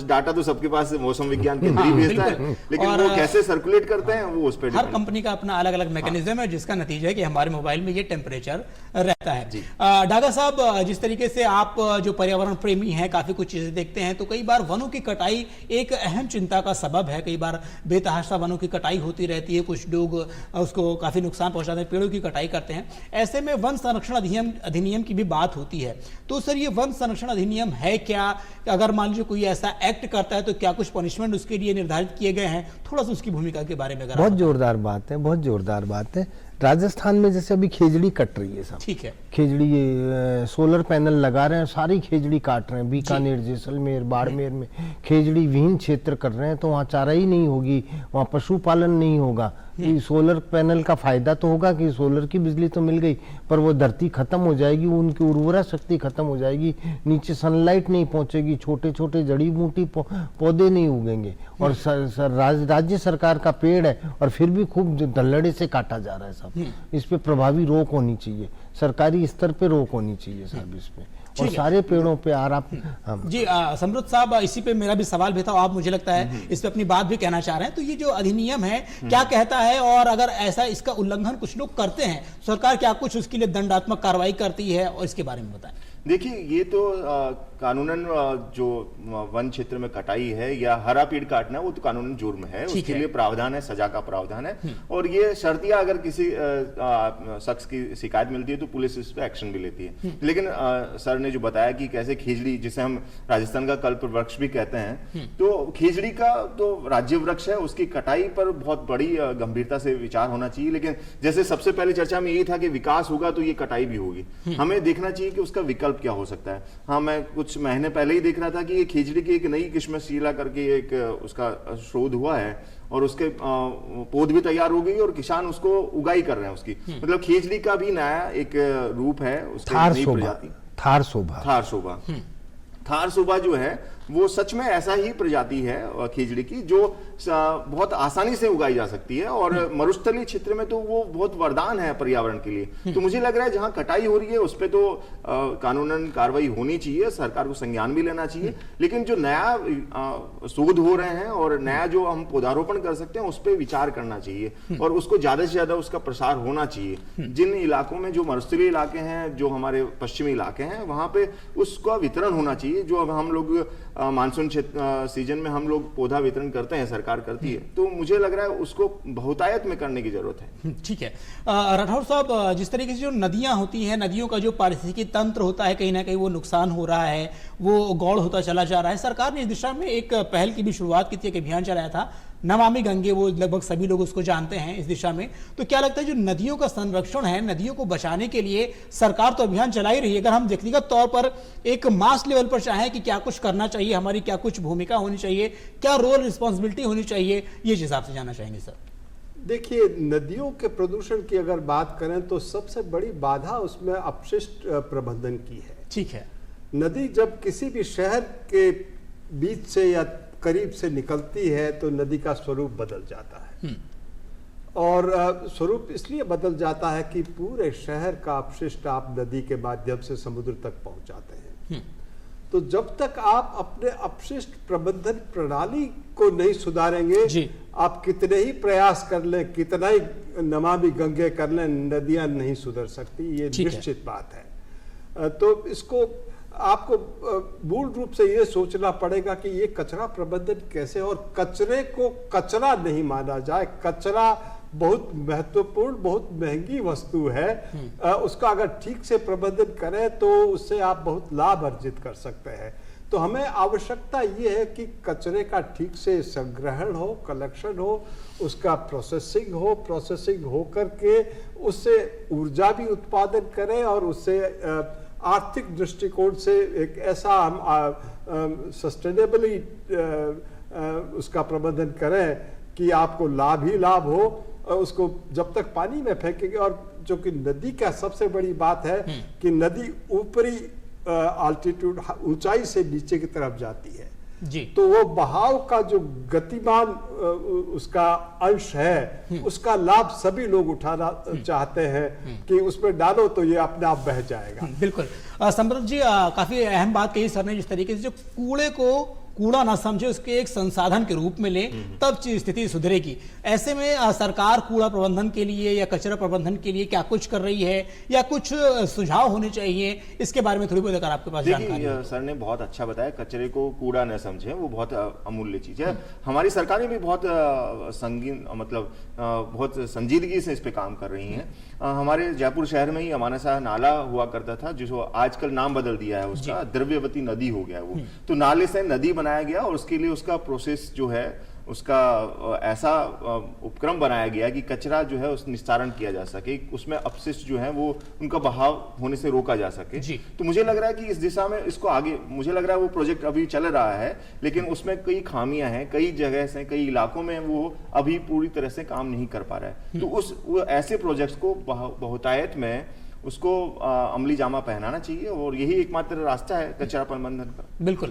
[SPEAKER 6] डाटा तो सबके पास मौसम विज्ञान केंद्र ही भेजता है, लेकिन वो कैसे सर्कुलेट करते हैं वो उस पर
[SPEAKER 1] हर कंपनी का अपना अलग अलग मैकेनिज्म है जिसका नतीजा है कि हमारे मोबाइल में ये टेम्परेचर रहता है। डागा साहब, जिस तरीके से आप जो पर्यावरण प्रेमी हैं, काफी कुछ चीजें देखते हैं, तो कई बार वनों की कटाई एक अहम चिंता का सबब है। कई बार बेतहाशा वनों की कटाई होती रहती है, कुछ लोग उसको काफी नुकसान पहुंचाते हैं, पेड़ों की कटाई करते हैं। ऐसे में वन संरक्षण अधिनियम की भी बात होती है। तो सर, ये वन संरक्षण अधिनियम है क्या? अगर मान लीजिए कोई ऐसा एक्ट करता है तो क्या कुछ पनिशमेंट उसके लिए निर्धारित किए गए हैं? थोड़ा सा उसकी भूमिका के बारे में अगर
[SPEAKER 5] बहुत जोरदार बात है, बहुत जोरदार बात है। राजस्थान में जैसे अभी खेजड़ी कट रही है सब, ठीक है, खेजड़ी सोलर पैनल लगा रहे हैं, सारी खेजड़ी काट रहे हैं। बीकानेर, जैसलमेर, बाड़मेर में खेजड़ी विहीन क्षेत्र कर रहे हैं, तो वहाँ चारा ही नहीं होगी, वहाँ पशुपालन नहीं होगा। सोलर पैनल का फायदा तो होगा कि सोलर की बिजली तो मिल गई, पर वो धरती खत्म हो जाएगी, उनकी उर्वरा शक्ति खत्म हो जाएगी, नीचे सनलाइट नहीं पहुंचेगी, छोटे छोटे जड़ी बूटी पौधे नहीं उगेंगे। और राज्य सरकार का पेड़ है और फिर भी खूब धल्लड़े से काटा जा रहा है सब। इस पे प्रभावी रोक होनी चाहिए, सरकारी स्तर पे रोक होनी चाहिए साहब इस पे, और सारे पेड़ों पे आराम।
[SPEAKER 1] जी समृद्ध साहब, इसी पे मेरा भी सवाल भी था, आप मुझे लगता है इस पे अपनी बात भी कहना चाह रहे हैं। तो ये जो अधिनियम है क्या कहता है, और अगर ऐसा इसका उल्लंघन कुछ लोग करते हैं, सरकार क्या कुछ उसके लिए दंडात्मक कार्रवाई करती है, और इसके बारे में बताएं।
[SPEAKER 6] देखिए, ये तो कानूनन जो वन क्षेत्र में कटाई है या हरा पेड़ काटना, वो तो कानूनन जुर्म है, उसके लिए प्रावधान है, सजा का प्रावधान है। और ये शर्तिया अगर किसी शख्स की शिकायत मिलती है तो पुलिस इस पर एक्शन भी लेती है। लेकिन सर ने जो बताया कि कैसे खेजड़ी, जिसे हम राजस्थान का कल्प वृक्ष भी कहते हैं, तो खेजड़ी का तो राज्य वृक्ष है, उसकी कटाई पर बहुत बड़ी गंभीरता से विचार होना चाहिए। लेकिन जैसे सबसे पहले चर्चा में ये था कि विकास होगा तो ये कटाई भी होगी, हमें देखना चाहिए कि उसका विकल्प क्या हो सकता है। हाँ, मैं कुछ महीने पहले ही देख रहा था कि ये खेजड़ी की एक नई किस्म शीला करके एक उसका शोध हुआ है, और उसके पौध भी तैयार हो गई और किसान उसको उगाई कर रहे हैं उसकी। मतलब खेजड़ी का भी नया एक रूप है, उसकी नई प्रजाति थार शोभा जो है वो सच में ऐसा ही प्रजाति है खेजड़ी की, जो बहुत आसानी से उगाई जा सकती है, और मरुस्थलीय क्षेत्र में तो वो बहुत वरदान है पर्यावरण के लिए। तो मुझे लग रहा है जहां कटाई हो रही है उस पर तो कानूनन कार्रवाई होनी चाहिए, सरकार को संज्ञान भी लेना चाहिए। लेकिन जो नया शोध हो रहे हैं और नया जो हम पौधारोपण कर सकते हैं उस पर विचार करना चाहिए, और उसको ज्यादा से ज्यादा उसका प्रसार होना चाहिए। जिन इलाकों में जो मरुस्थलीय इलाके हैं, जो हमारे पश्चिमी इलाके हैं, वहां पे उसका वितरण होना चाहिए। जो अब हम लोग मानसून सीजन में हम लोग पौधा वितरण करते हैं, सरकार करती है, तो मुझे लग रहा है उसको बहुतायत में करने की जरूरत है।
[SPEAKER 1] ठीक है राठौर साहब, जिस तरीके से जो नदियां होती हैं, नदियों का जो पारिस्थितिकी तंत्र होता है, कहीं ना कहीं वो नुकसान हो रहा है, वो गौड़ होता चला जा रहा है। सरकार ने इस दिशा में एक पहल की भी शुरुआत की थी, एक अभियान चलाया था, नमामि गंगे, वो लगभग सभी लोग उसको जानते हैं इस दिशा में। तो क्या लगता है जो नदियों का संरक्षण है, नदियों को बचाने के लिए सरकार तो अभियान चला ही रही है, अगर हम व्यक्तिगत तौर पर एक मास लेवल पर चाहें कि क्या कुछ करना चाहिए, हमारी क्या कुछ भूमिका होनी चाहिए, क्या रोल रिस्पॉन्सिबिलिटी होनी चाहिए, ये इस हिसाब से जानना चाहेंगे सर।
[SPEAKER 4] देखिए, नदियों के प्रदूषण की अगर बात करें तो सबसे बड़ी बाधा उसमें अपशिष्ट प्रबंधन की है। ठीक है, नदी जब किसी भी शहर के बीच से या करीब से निकलती है तो नदी का स्वरूप बदल जाता है, और स्वरूप इसलिए बदल जाता है कि पूरे शहर का अपशिष्ट आप नदी के माध्यम से समुद्र तक पहुंचाते हैं। तो जब तक आप अपने अपशिष्ट प्रबंधन प्रणाली को नहीं सुधारेंगे, आप कितने ही प्रयास कर लें, कितना ही नमामि गंगे कर लें, नदियां नहीं सुधर सकती, ये निश्चित बात है। तो इसको आपको मूल रूप से ये सोचना पड़ेगा कि ये कचरा प्रबंधन कैसे, और कचरे को कचरा नहीं माना जाए। कचरा बहुत महत्वपूर्ण, बहुत महंगी वस्तु है, उसका अगर ठीक से प्रबंधन करें तो उससे आप बहुत लाभ अर्जित कर सकते हैं। तो हमें आवश्यकता ये है कि कचरे का ठीक से संग्रहण हो, कलेक्शन हो, उसका प्रोसेसिंग हो करके उससे ऊर्जा भी उत्पादन करें, और उससे आर्थिक दृष्टिकोण से एक ऐसा हम सस्टेनेबली उसका प्रबंधन करें कि आपको लाभ ही लाभ हो। उसको जब तक पानी में फेंकेंगे, और जो कि नदी का सबसे बड़ी बात है कि नदी ऊपरी आल्टीट्यूड, ऊंचाई से नीचे की तरफ जाती है जी, तो वो बहाव का जो गतिमान उसका अंश है, उसका लाभ सभी लोग उठाना चाहते हैं कि उसमें डालो तो ये अपने आप बह जाएगा।
[SPEAKER 1] बिल्कुल समृद्ध जी, काफी अहम बात कही सर ने, जिस तरीके से जो कूड़े को कूड़ा ना समझे, उसके एक संसाधन के रूप में ले, तब स्थिति सुधरेगी। ऐसे में सरकार कूड़ा प्रबंधन के लिए या कचरा प्रबंधन के लिए क्या कुछ कर रही है या कुछ सुझाव होने चाहिए, इसके बारे में थोड़ी बहुत अगर आपके पास जानकारी है।
[SPEAKER 6] सर ने बहुत अच्छा बताया, कचरे को कूड़ा न समझे, वो बहुत अमूल्य चीज है। हमारी सरकारें भी बहुत संगीन मतलब बहुत संजीदगी से इस पे काम कर रही हैं। हमारे जयपुर शहर में ही अमानसा नाला हुआ करता था, जो आजकल नाम बदल दिया है उसका, द्रव्यवती नदी हो गया वो। तो नाले से नदी बनाया गया और उसके लिए उसका प्रोसेस जो है उसका ऐसा उपक्रम बनाया गया कि कचरा जो है उस निस्तारण किया जा सके, उसमें अपशिष्ट जो है वो उनका बहाव होने से रोका जा सके। तो मुझे लग रहा है कि इस दिशा में इसको आगे, मुझे लग रहा है वो प्रोजेक्ट अभी चल रहा है, लेकिन उसमें कई खामियां हैं, कई जगह से कई इलाकों में वो अभी पूरी तरह से काम नहीं कर पा रहा है। तो वो ऐसे प्रोजेक्ट्स को बहुतायत में उसको अमली जामा पहनाना चाहिए और यही एकमात्र रास्ता है कचरा प्रबंधन का।
[SPEAKER 1] बिल्कुल।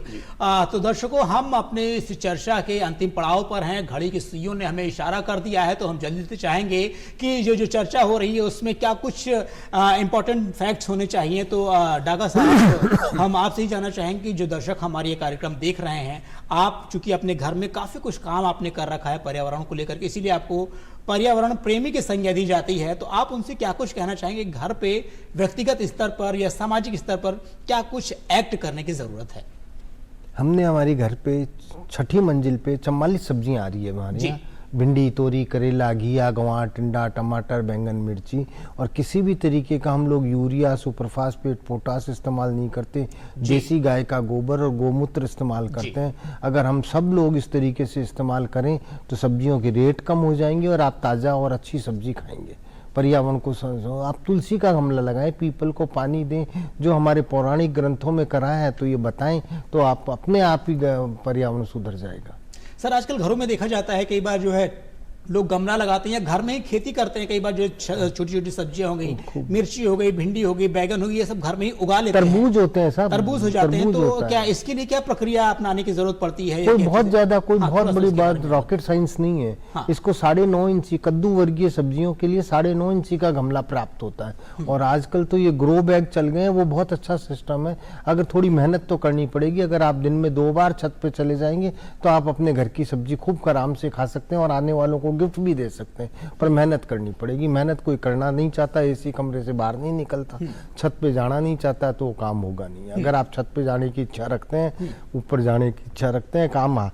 [SPEAKER 1] तो दर्शकों, हम अपने इस चर्चा के अंतिम पड़ाव पर हैं, घड़ी की सुइयों ने हमें इशारा कर दिया है, तो हम जल्दी से चाहेंगे कि जो चर्चा हो रही है उसमें क्या कुछ इंपॉर्टेंट फैक्ट्स होने चाहिए। तो डागा साहब, हम आपसे ही जानना चाहेंगे कि जो दर्शक हमारे ये कार्यक्रम देख रहे हैं, आप चूंकि अपने घर में काफी कुछ काम आपने कर रखा है पर्यावरण को लेकर के, इसीलिए आपको पर्यावरण प्रेमी की संज्ञा दी जाती है, तो आप उनसे क्या कुछ कहना चाहेंगे, घर पे व्यक्तिगत स्तर पर या सामाजिक स्तर पर क्या कुछ एक्ट करने की जरूरत है?
[SPEAKER 5] हमने हमारी घर पे 6ठी मंजिल पे 44 सब्जियां आ रही है हमारे यहाँ, भिंडी, तोरी, करेला, घिया, गंवार, टिंडा, टमाटर, बैंगन, मिर्ची, और किसी भी तरीके का हम लोग यूरिया, सुपरफास्फेट, पोटास इस्तेमाल नहीं करते। देसी गाय का गोबर और गोमूत्र इस्तेमाल करते हैं। अगर हम सब लोग इस तरीके से इस्तेमाल करें तो सब्जियों के रेट कम हो जाएंगे और आप ताज़ा और अच्छी सब्जी खाएंगे। पर्यावरण को समझो, आप तुलसी का गमला लगाएं, पीपल को पानी दें, जो हमारे पौराणिक ग्रंथों में करा है तो ये बताएं, तो आप अपने आप ही पर्यावरण सुधर जाएगा।
[SPEAKER 1] सर, आजकल घरों में देखा जाता है कई बार जो है लोग गमला लगाते हैं या घर में ही खेती करते हैं, कई बार जो छोटी छोटी सब्जियां हो गई, मिर्ची हो गई, भिंडी हो गई, बैगन हो गई, ये सब घर में ही उगा लेते हैं।
[SPEAKER 5] तरबूज होते हैं साहब,
[SPEAKER 1] तरबूज हो जाते हैं। तो क्या इसके लिए क्या प्रक्रिया अपनाने की जरूरत पड़ती है?
[SPEAKER 5] कोई बहुत ज्यादा कोई बहुत बड़ी बात रॉकेट साइंस नहीं है। इसको 9.5 इंची कद्दू वर्गीय सब्जियों के लिए 9.5 इंची का गमला प्राप्त होता है। और आजकल तो ये ग्रो बैग चल गए हैं, वो बहुत अच्छा सिस्टम है। अगर थोड़ी मेहनत तो करनी पड़ेगी, अगर आप दिन में 2 बार छत पे चले जाएंगे तो आप अपने घर की सब्जी खूब आराम से खा सकते हैं और आने वालों को गिफ्ट भी दे सकते हैं। पर मेहनत करनी पड़ेगी। मेहनत कोई करना नहीं चाहता, एसी कमरे से बाहर नहीं निकलता, छत पे जाना नहीं चाहता, तो काम होगा नहीं। अगर आप छत पे जाने की इच्छा रखते हैं, ऊपर जाने की इच्छा रखते हैं, काम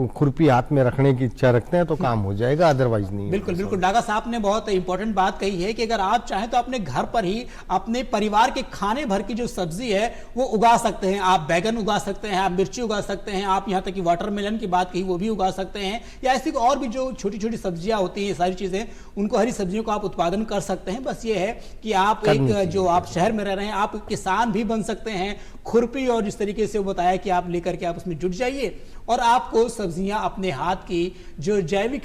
[SPEAKER 5] खुरपी हाथ में रखने की इच्छा रखते हैं, तो काम हो जाएगा, अदरवाइज नहीं।
[SPEAKER 1] बिल्कुल बिल्कुल। डागा साहब ने बहुत इंपॉर्टेंट बात कही है कि अगर आप चाहें तो अपने घर पर ही अपने परिवार के खाने भर की जो सब्जी है वो उगा सकते हैं। आप बैगन उगा सकते हैं, आप मिर्ची उगा सकते हैं, आप यहाँ तक कि वाटरमेलन की बात कही वो भी उगा सकते हैं, या ऐसी और भी जो छोटी छोटी सब्जियां होती हैं, सारी चीजें, उनको हरी सब्जियों को आप उत्पादन कर सकते हैं। बस ये है कि आप एक जो आप शहर में रह रहे हैं, आप किसान भी बन सकते हैं। खुरपी और जिस तरीके से वो बताया कि आप लेकर के आप उसमें जुट जाइए और आपको सब्जियां अपने हाथ की जो जैविक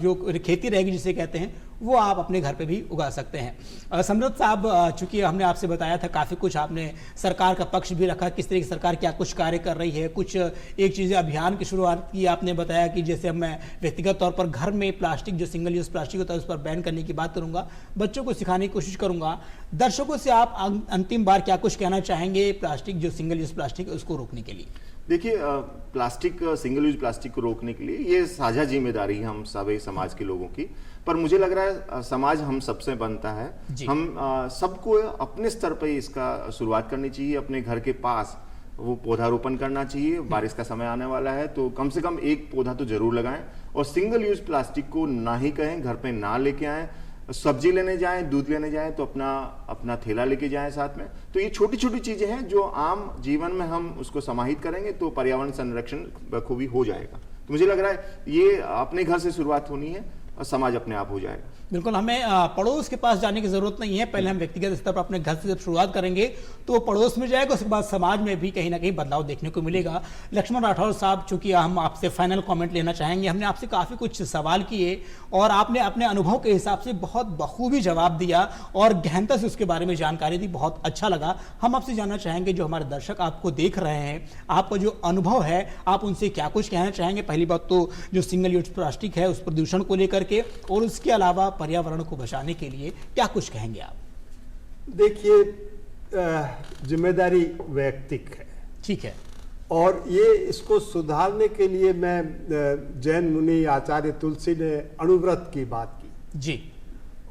[SPEAKER 1] जो खेती रहेगी जिसे कहते हैं, वो आप अपने घर पे भी उगा सकते हैं। समृद्ध साहब, चूंकि हमने आपसे बताया था काफ़ी कुछ, आपने सरकार का पक्ष भी रखा, किस तरह की सरकार क्या कुछ कार्य कर रही है, कुछ एक चीज़ें अभियान की शुरुआत की आपने बताया कि जैसे मैं व्यक्तिगत तौर पर घर में प्लास्टिक, जो सिंगल यूज़ प्लास्टिक होता है, उस पर बैन करने की बात करूँगा, बच्चों को सिखाने की कोशिश करूँगा। दर्शकों से आप अंतिम बार क्या कुछ कहना चाहेंगे प्लास्टिक, जो सिंगल यूज़ प्लास्टिक है, उसको रोकने के लिए?
[SPEAKER 6] देखिए, प्लास्टिक, सिंगल यूज प्लास्टिक को रोकने के लिए ये साझा जिम्मेदारी है हम सभी समाज के लोगों की। पर मुझे लग रहा है समाज हम सबसे बनता है। हम सबको अपने स्तर पे इसका शुरुआत करनी चाहिए। अपने घर के पास वो पौधारोपण करना चाहिए। बारिश का समय आने वाला है तो कम से कम एक पौधा तो जरूर लगाएं। और सिंगल यूज प्लास्टिक को ना ही कहें, घर पे ना लेके आएं। सब्जी लेने जाएं, दूध लेने जाएं तो अपना थैला लेके जाएं साथ में। तो ये छोटी छोटी चीजें हैं जो आम जीवन में हम उसको समाहित करेंगे तो पर्यावरण संरक्षण बखूबी हो जाएगा। तो मुझे लग रहा है ये अपने घर से शुरुआत होनी है और समाज अपने आप हो जाएगा।
[SPEAKER 1] बिल्कुल, हमें पड़ोस के पास जाने की जरूरत नहीं है। पहले हम व्यक्तिगत स्तर पर अपने घर से जब शुरुआत करेंगे तो पड़ोस में जाएगा, उसके बाद समाज में भी कहीं ना कहीं बदलाव देखने को मिलेगा। लक्ष्मण राठौर साहब, चूंकि हम आपसे फाइनल कमेंट लेना चाहेंगे, हमने आपसे काफ़ी कुछ सवाल किए और आपने अपने अनुभव के हिसाब से बहुत बखूबी जवाब दिया और गहनता से उसके बारे में जानकारी दी, बहुत अच्छा लगा। हम आपसे जानना चाहेंगे, जो हमारे दर्शक आपको देख रहे हैं, आपका जो अनुभव है, आप उनसे क्या कुछ कहना चाहेंगे? पहली बात तो जो सिंगल यूज प्लास्टिक है उस प्रदूषण को लेकर के, और उसके अलावा पर्यावरण को बचाने के लिए क्या कुछ कहेंगे आप?
[SPEAKER 4] देखिए, जिम्मेदारी वैयक्तिक है।
[SPEAKER 1] ठीक है।
[SPEAKER 4] और ये इसको सुधारने के लिए मैं जैन मुनि आचार्य तुलसी ने अणुव्रत की बात की
[SPEAKER 1] जी।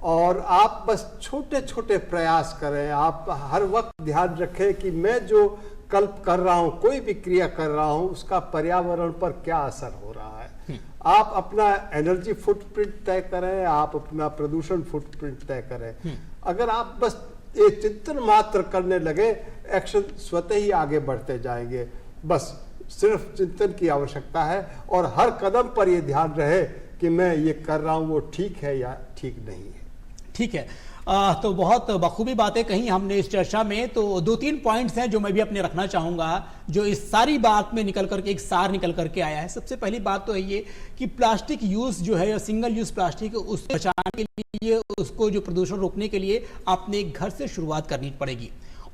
[SPEAKER 4] और आप बस छोटे छोटे प्रयास करें। आप हर वक्त ध्यान रखें कि मैं जो कल्प कर रहा हूं, कोई भी क्रिया कर रहा हूं, उसका पर्यावरण पर क्या असर हो रहा है। आप अपना एनर्जी फुटप्रिंट तय करें, आप अपना प्रदूषण फुटप्रिंट तय करें। अगर आप बस ये चिंतन मात्र करने लगे, एक्शन स्वतः ही आगे बढ़ते जाएंगे। बस सिर्फ चिंतन की आवश्यकता है और हर कदम पर ये ध्यान रहे कि मैं ये कर रहा हूं वो ठीक है या ठीक नहीं है।
[SPEAKER 1] ठीक है। तो बहुत बखूबी बातें कही हमने इस चर्चा में। तो 2-3 पॉइंट्स हैं जो मैं भी अपने रखना चाहूंगा, जो इस सारी बात में निकल करके एक सार निकल करके आया है। सबसे पहली बात तो है ये कि प्लास्टिक यूज जो है, सिंगल यूज प्लास्टिक, उससे बचाने के लिए, उसको जो प्रदूषण रोकने के लिए आपने एक घर से शुरुआत करनी पड़ेगी।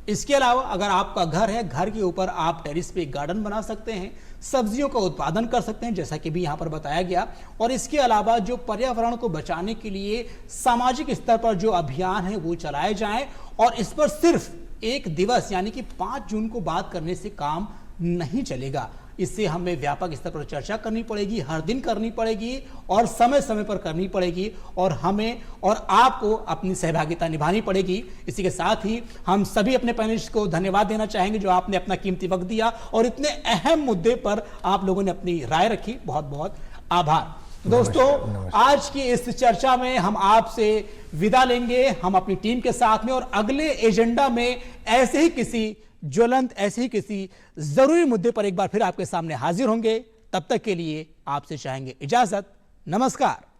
[SPEAKER 1] इसके अलावा अगर आपका घर है, घर के ऊपर आप टेरिस पे गार्डन बना सकते हैं, सब्जियों का उत्पादन कर सकते हैं, जैसा कि भी यहाँ पर बताया गया। और इसके अलावा जो पर्यावरण को बचाने के लिए सामाजिक स्तर पर जो अभियान है वो चलाए जाएं। और इस पर सिर्फ एक दिवस यानी कि 5 जून को बात करने से काम नहीं चलेगा। इससे हमें व्यापक स्तर पर चर्चा करनी पड़ेगी, हर दिन करनी पड़ेगी और समय समय पर करनी पड़ेगी। और हमें और आपको अपनी सहभागिता निभानी पड़ेगी। इसी के साथ ही हम सभी अपने पैनलिस्ट को धन्यवाद देना चाहेंगे जो आपने अपना कीमती वक्त दिया और इतने अहम मुद्दे पर आप लोगों ने अपनी राय रखी। बहुत बहुत आभार। दोस्तों, आज की इस चर्चा में हम आपसे विदा लेंगे, हम अपनी टीम के साथ में, और अगले एजेंडा में ऐसे ही किसी ज्वलंत, ऐसे ही किसी जरूरी मुद्दे पर एक बार फिर आपके सामने हाजिर होंगे। तब तक के लिए आपसे चाहेंगे इजाजत। नमस्कार।